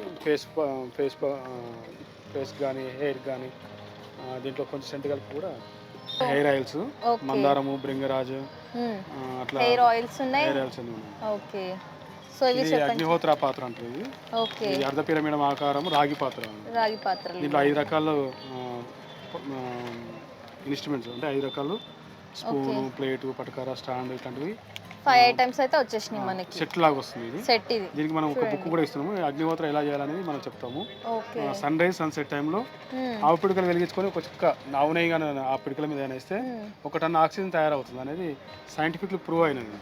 ఫేస్ కానీ హెయిర్ కానీ, దీంట్లో కొంచెం సెంట్ కలిపి కూడా హెయిర్ ఆయిల్స్, మందారము, భృంగరాజు, అట్లా హెయిర్ ఆయిల్స్ ఉన్నాయి. ఓకే, సో ఇది అగ్నిహోత్ర పాత్ర అంటారు. ఇది అర్ధ పిరమిడ్ ఆకారం రాగి పాత్ర. దీంట్లో 5 రకాల ఇన్స్ట్రుమెంట్స్ అంటే 5 రకాలు స్పూను, ప్లేటు, పటకార, స్టాండ్ ఇట్లాంటివి 5 ఐటమ్స్ అయితే వచ్చేసినాయి మనకి. సెట్ లాగా వస్తుంది ఇది. సెట్ ఇది. దీనికి మనం ఒక బుక్ కూడా ఇస్తున్నాము. అగ్నిహోత్ర ఎలా చేయాలనేది మనం చెప్తాము. సన్ రైజ్ సన్సెట్ టైంలో ఆవు పిడికలు వెలిగించుకొని ఒక చుక్క ఆవు నెయ్యి కానీ ఆ పిడికల మీద వేస్తే 1 టన్ ఆక్సిజన్ తయారవుతుంది అనేది సైంటిఫిక్లీ ప్రూవ్ అయినది.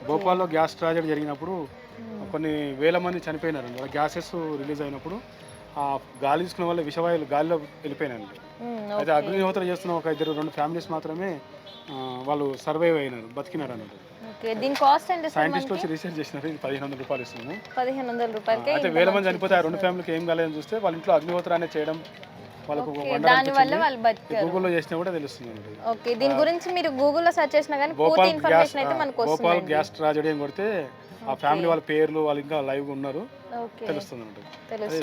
భోపాల్లో గ్యాస్ ట్రాజెడీ జరిగినప్పుడు కొన్ని వేల మంది చనిపోయినారు. గ్యాసెస్ రిలీజ్ అయినప్పుడు ఆ గాలి తీసుకున్న వల్ల విషవాయువులు గాలిలో వెళ్ళిపోయినాయండి. అయితే అగ్నిహోత్ర చేస్తున్న ఒక 2 ఫ్యామిలీస్ మాత్రమే వాళ్ళు సర్వైవ్ అయినారు, బతికినారు అన్నట్టు. దీని కాస్ట్ ఎంత? సైంటిస్ట్ వచ్చి రీసెర్చ్ చేసినారు. ఇది 1500 రూపాయలు ఇస్తున్నాము. 1500 రూపాయలకి. అయితే వేల మంది చనిపోతే ఆ 2 ఫ్యామిలీకి ఏం కాలేదని చూస్తే వాళ్ళ ఇంట్లో అగ్నిహోత్రాన్ని చేయడం వాళ్ళకు గూగుల్లో చేసినా కూడా తెలుస్తుంది. ఓకే, దీని గురించి మీరు గూగుల్లో సెర్చ్ చేసినా కానీ పూర్తి ఇన్ఫర్మేషన్ అయితే మనకు వస్తుంది. భోపాల్ గ్యాస్ ట్రాజెడీ అని కొడితే ఆ ఫ్యామిలీ వాళ్ళ పేర్లు వాళ్ళు ఇంకా లైవ్ ఉన్నారు తెలుస్తుంది అన్నట్టు.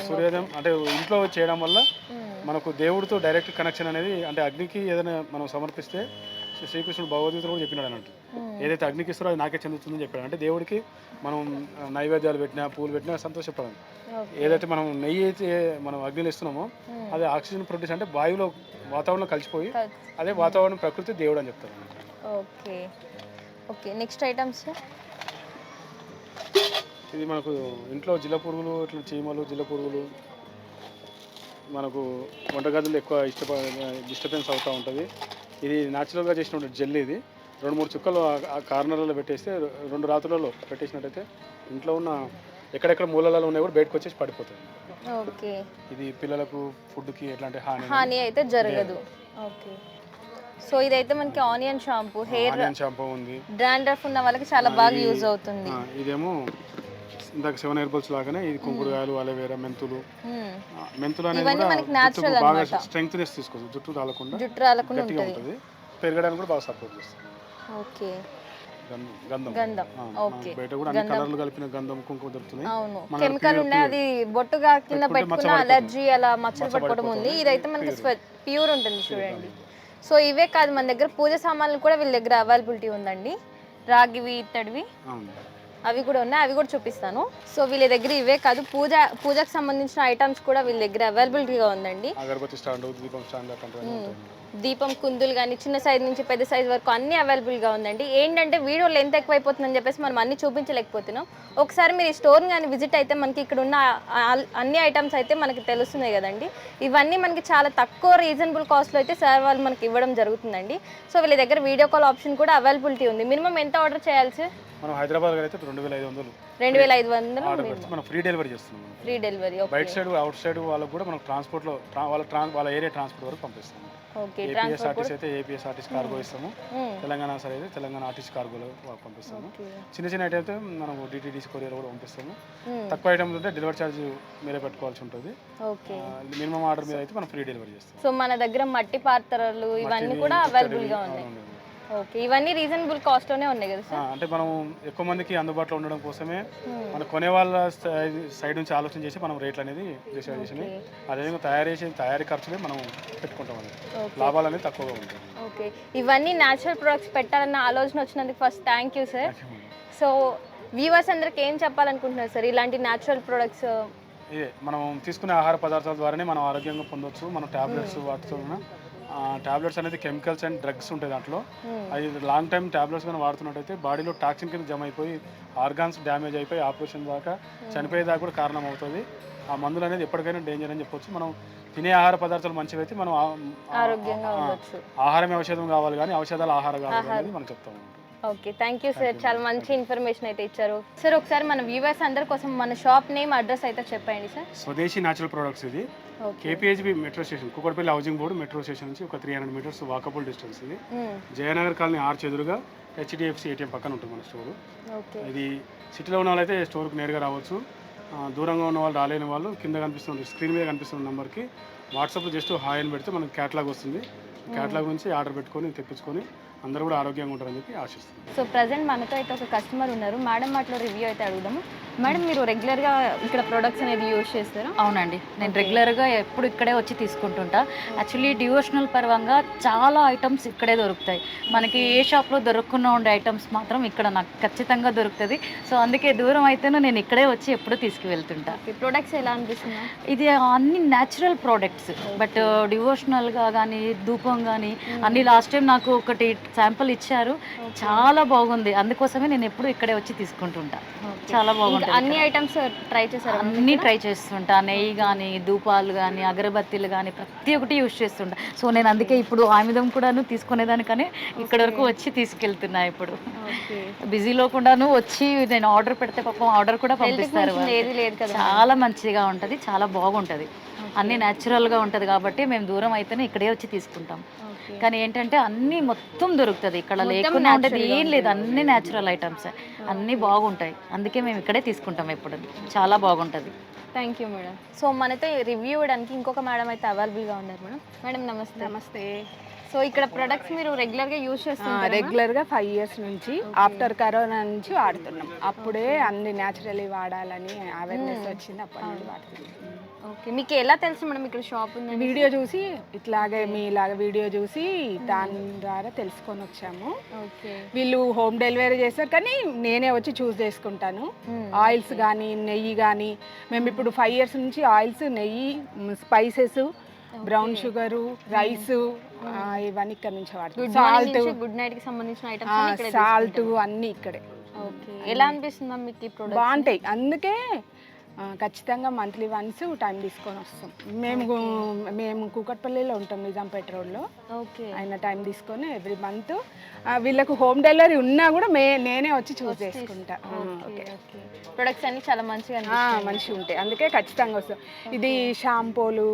సూర్యోదయం అంటే ఇంట్లో చేయడం వల్ల మనకు దేవుడితో డైరెక్ట్ కనెక్షన్ అనేది, అంటే అగ్నికి ఏదైనా మనం సమర్పిస్తే శ్రీకృష్ణుడు భగవద్గీతలో కూడా చెప్పినాడు అన్నట్టు. ఏదైతే అగ్నికి ఇస్తారో అది నాకే చెందుతుందని చెప్పాడు. అంటే దేవుడికి మనం నైవేద్యాలు పెట్టినా పూలు పెట్టినా సంతోషపడాలి. ఏదైతే మనం నెయ్యి అయితే మనం అగ్నిలో ఇస్తున్నామో అది ఆక్సిజన్ ప్రొడ్యూస్ అంటే వాయువులో వాతావరణంలో కలిసిపోయి అదే వాతావరణం ప్రకృతి దేవుడు అని చెప్తారు. Okay okay, next items. ఇది మనకు ఇంట్లో జిల్ల పురుగులు, ఇట్లా చీమలు, జిల్ల పురుగులు మనకు వంటగదులు ఎక్కువ డిస్టర్బెన్స్ అవుతూ ఉంటుంది. ఇది న్యాచురల్గా చేసినటువంటి జెల్. ఇది 2-3 చుక్కలు ఆ కార్నర్లలో పెట్టేస్తే 2 రాత్రులలో పెట్టేసినట్టయితే ఇంట్లో ఉన్న ఎక్కడెక్కడ మూలలలో ఉన్నాయి కూడా బయటకు వచ్చేసి పడిపోతుంది. ఓకే, ఇది పిల్లలకు ఫుడ్కి ఎట్లాంటి హాని అయితే జరగదు. ఓకే, సో ఇదైతే మనకి ఆనియన్ షాంపూ, హెయిర్ షాంపూ ఉంది. డాండ్రఫ్ ఉన్న వాళ్ళకి చాలా బాగా యూజ్ అవుతుంది. ఇదేమో ఇందాక 7 హెర్బల్స్ లాగానే ఇది కుంకుడుకాయలు, అలోవేరా, మెంతులు. మెంతులు అనేది బాగా స్ట్రెంగ్త్నెస్ తీసుకొస్తుంది, జుట్టు రాలకుండా ఉంటుంది, పెరగడానికి కూడా బాగా సపోర్ట్ చేస్తుంది. ఓకే, గంధం. ఓకే, బయట కూడా అన్ని కలర్లు కలిపిన గంధం, కుంకుమ దొరుకుతున్నాయి. అవును, కెమికల్ ఉన్నాయి. అది బొట్టుగా కింద పెట్టుకున్న అలర్జీ అలా మచ్చలు పట్టుకోవడం ఉంది. ఇదైతే మనకి ప్యూర్ ఉంటుంది చూడండి. సో ఇవే కాదు, మన దగ్గర పూజ సామాన్లు కూడా వీళ్ళ దగ్గర అవైలబిలిటీ ఉందండి. రాగివి, ఇత్తడివి అవి కూడా ఉన్నాయి, అవి కూడా చూపిస్తాను. సో వీళ్ళ దగ్గర ఇవే కాదు, పూజకు సంబంధించిన ఐటమ్స్ కూడా వీళ్ళ దగ్గర అవైలబిలిటీగా ఉందండి. దీపం కుందులు కానీ చిన్న సైజ్ నుంచి పెద్ద సైజ్ వరకు అన్ని అవైలబుల్గా ఉందండి. ఏంటంటే వీడియో లెంత్ ఎక్కువైపోతుందని చెప్పేసి మనం అన్ని చూపించలేకపోతున్నాం. ఒకసారి మీరు ఈ స్టోర్ని కానీ విజిట్ అయితే మనకి ఇక్కడ ఉన్న అన్ని ఐటమ్స్ అయితే మనకి తెలుస్తున్నాయి కదండి. ఇవన్నీ మనకి చాలా తక్కువ రీజనబుల్ కాస్ట్లో అయితే సార్ వాళ్ళు మనకి ఇవ్వడం జరుగుతుందండి. సో వీళ్ళ దగ్గర వీడియో కాల్ ఆప్షన్ కూడా అవైలబిలిటీ ఉంది. మినిమం ఎంత ఆర్డర్ చేయాలి సార్? మనం హైదరాబాద్ అయితే 2500 మనం ఫ్రీ డెలివరీ చేస్తున్నాం. Free delivery. బయట సైడ్ అవుట్ సైడ్ వాళ్ళకి కూడా మనం ట్రాన్స్పోర్ట్లో వాళ్ళ ఏరియా ట్రాన్స్పోర్ట్ వరకు పంపిస్తాం. ఏపీఎస్ఆర్టీసీ అయితే ఏపీఎస్ఆర్టీసీ కార్గో ఇస్తాము. తెలంగాణ సరే అయితే తెలంగాణ ఆర్టీసీ కార్గోలో పంపిస్తాము. చిన్న ఐటమ్ అయితే మనం డిటీడీసీ కొరియర్ కూడా పంపిస్తాము. తక్కువ ఐటమ్స్ ఉంటే డెలివరీ ఛార్జ్ మీరే పెట్టుకోవాల్సి ఉంటుంది. మినిమం ఆర్డర్ మీద అయితే మనం ఫ్రీ డెలివరీ చేస్తాం. సో మన దగ్గర మట్టి పాత్రలు ఇవన్నీ కూడా అవైలబుల్గా ఉన్నాయి. ఓకే, ఇవన్నీ రీజనబుల్ కాస్ట్ లోనే ఉన్నాయి కదా సార్? అంటే మనం ఎక్కువ మందికి అందుబాటులో ఉండడం కోసమే మనం కొనే వాళ్ళ సైడ్ నుంచి ఆలోచన చేసి మనం రేట్లు అనేది డిసైడ్ చేసి అదేవిధంగా తయారీ ఖర్చులే మనం పెట్టుకుంటాం అనేది, లాభాలు అనేది తక్కువగా ఉంటాయి. ఓకే, ఇవన్నీ న్యాచురల్ ప్రొడక్ట్స్ పెట్టాలన్న ఆలోచన వచ్చినందుకు first thank you sir. So viewers అందరికి ఏం చెప్పాలనుకుంటున్నారు సార్ ఇలాంటి న్యాచురల్ ప్రొడక్ట్స్? ఇదే మనం తీసుకునే ఆహార పదార్థాల ద్వారానే మనం ఆరోగ్యంగా పొందొచ్చు. మనం టాబ్లెట్స్ వాటితో టాబ్లెట్స్ అనేది కెమికల్స్ అండ్ డ్రగ్స్ ఉంటాయి దాంట్లో. అది లాంగ్ టైం టాబ్లెట్స్ కానీ వాడుతున్నట్టయితే బాడీలో టాక్సిన్ కింద జమ అయిపోయి ఆర్గాన్స్ డ్యామేజ్ అయిపోయి ఆపరేషన్ దాకా చనిపోయేదాకా కూడా కారణం అవుతుంది. ఆ మందులు అనేది ఎప్పటికైనా డేంజర్ అని చెప్పొచ్చు. మనం తినే ఆహార పదార్థాలు మంచివి అయితే మనం ఆహారమే ఔషధం కావాలి కానీ ఔషధాలు ఆహారం కావాలి అనేది మనం చెప్తాము. ఓకే, థ్యాంక్ యూ సార్, చాలా మంచి ఇన్ఫర్మేషన్ అయితే ఇచ్చారు సార్. ఒకసారి మన వ్యూవర్స్ అందరి కోసం మన షాప్ నేమ్, అడ్రస్ అయితే చెప్పండి సార్. స్వదేశీ న్యాచురల్ ప్రొడక్ట్స్. ఇది KPHB metro station, Kukatpally housing board metro station నుంచి ఒక 300 మీటర్స్ వాకబుల్ డిస్టెన్స్. ఇది జయనగర్ కాలనీ ఆర్చ్ ఎదురుగా హెచ్డిఎఫ్సి ఏటీఎం పక్కన ఉంటుంది మన స్టోరు. ఇది సిటీలో ఉన్న వాళ్ళైతే స్టోర్కి నేరుగా రావచ్చు. దూరంగా ఉన్న వాళ్ళు రాలేని వాళ్ళు కింద కనిపిస్తుంది స్క్రీన్ మీద కనిపిస్తున్న నెంబర్కి వాట్సాప్లో జస్ట్ హాయ్ అని పెడితే మనకి క్యాటలాగ్ వస్తుంది. క్యాటలాగ్ నుంచి ఆర్డర్ పెట్టుకొని తెప్పించుకొని అందరూ కూడా ఆరోగ్యంగా ఉంటారని చెప్పి ఆశిస్తున్నాను. సో ప్రజెంట్ మనతో అయితే ఒక కస్టమర్ ఉన్నారు. మేడం మాటలో రివ్యూ అయితే అడుగుదాము. మేడం, మీరు రెగ్యులర్గా ఇక్కడ ప్రొడక్ట్స్ అనేది యూజ్ చేస్తారా? అవునండి, నేను రెగ్యులర్గా ఎప్పుడు ఇక్కడే వచ్చి తీసుకుంటుంటా. యాక్చువల్లీ డివోషనల్ పరంగా చాలా ఐటమ్స్ ఇక్కడే దొరుకుతాయి. మనకి ఏ షాప్లో దొరకకుండా ఉండే ఐటమ్స్ మాత్రం ఇక్కడ నాకు ఖచ్చితంగా దొరుకుతుంది. సో అందుకే దూరం అయితేనూ నేను ఇక్కడే వచ్చి ఎప్పుడు తీసుకువెళ్తుంటా. ప్రొడక్ట్స్ ఎలా అనిపిస్తుందా? ఇది అన్ని న్యాచురల్ ప్రోడక్ట్స్, బట్ డివోషనల్గా కానీ ధూపం కానీ అన్ని లాస్ట్ టైం నాకు ఒకటి శాంపుల్ ఇచ్చారు, చాలా బాగుంది. అందుకోసమే నేను ఎప్పుడు ఇక్కడే వచ్చి తీసుకుంటుంటా. చాలా బాగుంటుంది. అన్ని ఐటమ్స్ ట్రై చేశారు? అన్నీ ట్రై చేస్తుంటా. నెయ్యి కానీ, ధూపాలు కానీ, అగరబత్తీలు కానీ ప్రతి ఒక్కటి యూజ్ చేస్తుంటా. సో నేను అందుకే ఇప్పుడు ఆయుధం కూడాను తీసుకునేదానికనే ఇక్కడ వరకు వచ్చి తీసుకెళ్తున్నా. ఇప్పుడు బిజీలో కూడాను వచ్చి నేను ఆర్డర్ పెడితే పాపం ఆర్డర్ కూడా పంపిస్తారు. ఏది లేదు కదా, చాలా మంచిగా ఉంటుంది, చాలా బాగుంటుంది. అన్నీ న్యాచురల్గా ఉంటుంది కాబట్టి మేము దూరం అయితేనే ఇక్కడే వచ్చి తీసుకుంటాం. కానీ ఏంటంటే అన్నీ మొత్తం దొరుకుతుంది ఇక్కడ, లేకుండా ఉండేది ఏం లేదు. అన్ని న్యాచురల్ ఐటమ్స్, అన్నీ బాగుంటాయి. అందుకే మేము ఇక్కడే తీసుకుంటాం ఎప్పుడు. చాలా బాగుంటుంది. Thank you madam. సో మనతో రివ్యూ ఇవ్వడానికి ఇంకొక మేడం అయితే అవైలబుల్గా ఉన్నారు. మేడం మేడం నమస్తే. నమస్తే. సో ఇక్కడ ప్రొడక్ట్స్ మీరు రెగ్యులర్గా యూజ్ చేస్తున్నారు? రెగ్యులర్గా 5 years నుంచి, ఆఫ్టర్ కరోనా నుంచి వాడుతున్నాం. అప్పుడే అన్ని న్యాచురల్లీ వాడాలని అవేర్నెస్ వచ్చింది, అప్పటి నుండి వాడుతున్నాం. ఓకే, మీకు ఎలా తెలుసు మేడం ఇక్కడ షాప్ ఉంది? వీడియో చూసి, ఇట్లాగే మీలాగా వీడియో చూసి దాని ద్వారా తెలుసుకొని వచ్చాము. ఓకే, వీళ్ళు హోమ్ డెలివరీ చేస్తారు, కానీ నేనే వచ్చి చూస్ చేసుకుంటాను. ఆయిల్స్ కానీ, నెయ్యి కానీ, మేము ఇప్పుడు 5 years నుంచి ఆయిల్స్, నెయ్యి, స్పైసెస్, బ్రౌన్ షుగరు, రైస్, ఇవన్నీ ఇక్కడ నుంచి వాడుతాం. సాల్ట్, గుడ్ నైట్ కి సంబంధించిన ఐటమ్స్, సాల్ట్ అన్నీ ఇక్కడే. ఓకే, ఎలా అనిపిస్తుంది మ్యామ్ మీకు ఈ ప్రోడక్ట్? బాగుంటాయి. అందుకే ఖచ్చితంగా మంత్లీ వన్స్ టైం తీసుకొని వస్తాం. మేము కూకట్పల్లిలో ఉంటాం, నిజాంపేట రోడ్లో. ఓకే, ఆయన టైం తీసుకొని ఎవ్రీ మంత్ వీళ్ళకు హోమ్ డెలివరీ ఉన్నా కూడా నేనే వచ్చి చూస్ చేసుకుంటా. ఓకే, ప్రొడక్ట్స్ అన్ని చాలా మంచిగా మంచిగా ఉంటాయి, అందుకే ఖచ్చితంగా వస్తాం. ఇది షాంపూలు,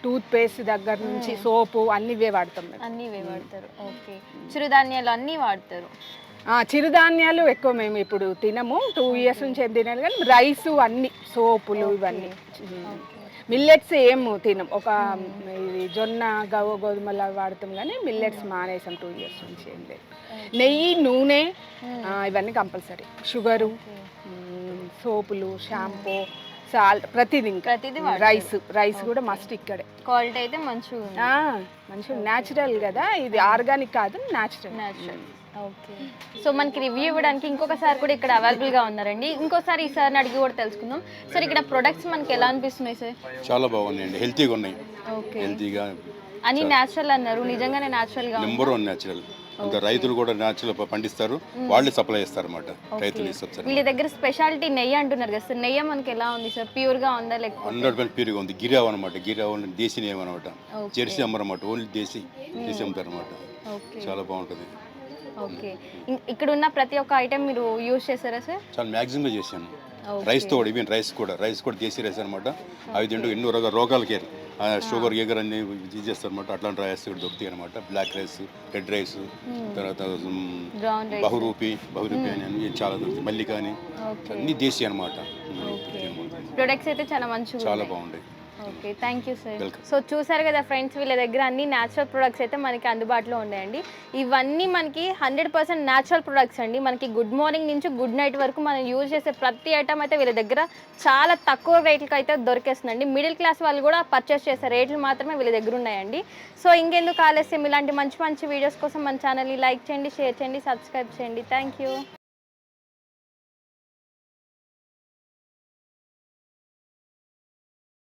టూత్ పేస్ట్ దగ్గర నుంచి సోపు అన్ని ఇవే వాడతాం. అన్ని ఇవే వాడతారు. ఓకే, చిరుధాన్యాలు అన్నీ వాడతారు? చిరుధాన్యాలు ఎక్కువ మేము ఇప్పుడు తినము, 2 years నుంచి ఏం తినాలి, కానీ రైస్ అన్ని, సోపులు ఇవన్నీ. మిల్లెట్స్ ఏం తినం, ఒక ఇది జొన్న, గోధుమలు వాడతాం, కానీ మిల్లెట్స్ మానేసాం 2 years నుంచి. ఏం లేదు. నెయ్యి, నూనె ఇవన్నీ కంపల్సరీ. షుగరు, సోపులు, షాంపూ, సాల్ట్, ప్రతిదీ. రైస్ కూడా మస్ట్ ఇక్కడే. క్వాలిటీ అయితే మంచిగా మంచిగా న్యాచురల్ కదా, ఇది ఆర్గానిక్ కాదు, న్యాచురల్. ఓకే, సో మనకి రివ్యూ ఇవ్వడానికి ఇంకొకసారి కూడా ఇక్కడ అవైలబుల్గా ఉన్నారండి. ఇంకోసారి ఈ సార్ని అడిగి కూడా తెలుసుకుందాం. సార్ ఇక్కడ ప్రొడక్ట్స్ మనకి ఎలా అనిపిస్తున్నాయి సార్? చాలా బాగున్నాయండి, హెల్తీగా ఉన్నాయి. ఓకే, హెల్తీగా అన్ని న్యాచురల్ అన్నారు, నిజంగానే న్యాచురల్గా నెంబర్ 1 న్యాచురల్. అంత రైతులు కూడా న్యాచురల్ పండిస్తారు, వాళ్ళే సప్లై చేస్తారు అన్నమాట. రైతులు ఇస్తారు. వీళ్ళ దగ్గర స్పెషాలిటీ నెయ్యి అంటున్నారు కదా సార్, నెయ్యి మనకి ఎలా ఉంది సార్? ప్యూర్గా ఉందా లేకపోతే? 100% ప్యూర్గా ఉంది. గిరావ్ అనమాట, గిరావ్ దేశీ నెయ్యి అనమాట. జెర్సీ అమ్మరన్నమాట, ఓన్లీ దేశీ అమ్ముతారు అనమాట. చాలా బాగుంటుంది. ఓకే, ఇక్కడ ఉన్న ప్రతి ఒక్క ఐటమ్ మీరు యూజ్ చేస్తారా సార్? చాలా మ్యాక్సిమం చేశాను. రైస్తో కూడా, ఈవెన్ రైస్ కూడా దేశీ రైస్ అనమాట. అవి తింటూ ఎన్నో రోగాలకి షుగర్ గీగర్ అన్ని ఇది చేస్తారు అనమాట. అట్లాంటి రైస్ కూడా దొరుకుతాయి అనమాట. బ్లాక్ రైస్, రెడ్ రైస్, తర్వాత బహురూపి అని చాలా దొరుకుతాయి. మల్లిక అని, అన్ని దేశీ అనమాట. ప్రొడక్ట్స్ అయితే చాలా బాగుంటాయి. Okay, thank you sir. So చూసారు కదా ఫ్రెండ్స్, వీళ్ళ దగ్గర అన్ని న్యాచురల్ ప్రొడక్ట్స్ అయితే మనకి అందుబాటులో ఉన్నాయండి. ఇవన్నీ మనకి 100% న్యాచురల్ ప్రొడక్ట్స్ అండి. మనకి గుడ్ మార్నింగ్ నుంచి గుడ్ నైట్ వరకు మనం యూజ్ చేసే ప్రతి ఐటమ్ అయితే వీళ్ళ దగ్గర చాలా తక్కువ రేట్లకి అయితే దొరికేస్తుందండి. మిడిల్ క్లాస్ వాళ్ళు కూడా పర్చేస్ చేసే రేట్లు మాత్రమే వీళ్ళ దగ్గర ఉన్నాయండి. సో ఇంకెందుకు ఆలస్యం, ఇలాంటి మంచి మంచి వీడియోస్ కోసం మన ఛానల్ని లైక్ చేయండి, షేర్ చేయండి, సబ్స్క్రైబ్ చేయండి. Thank you.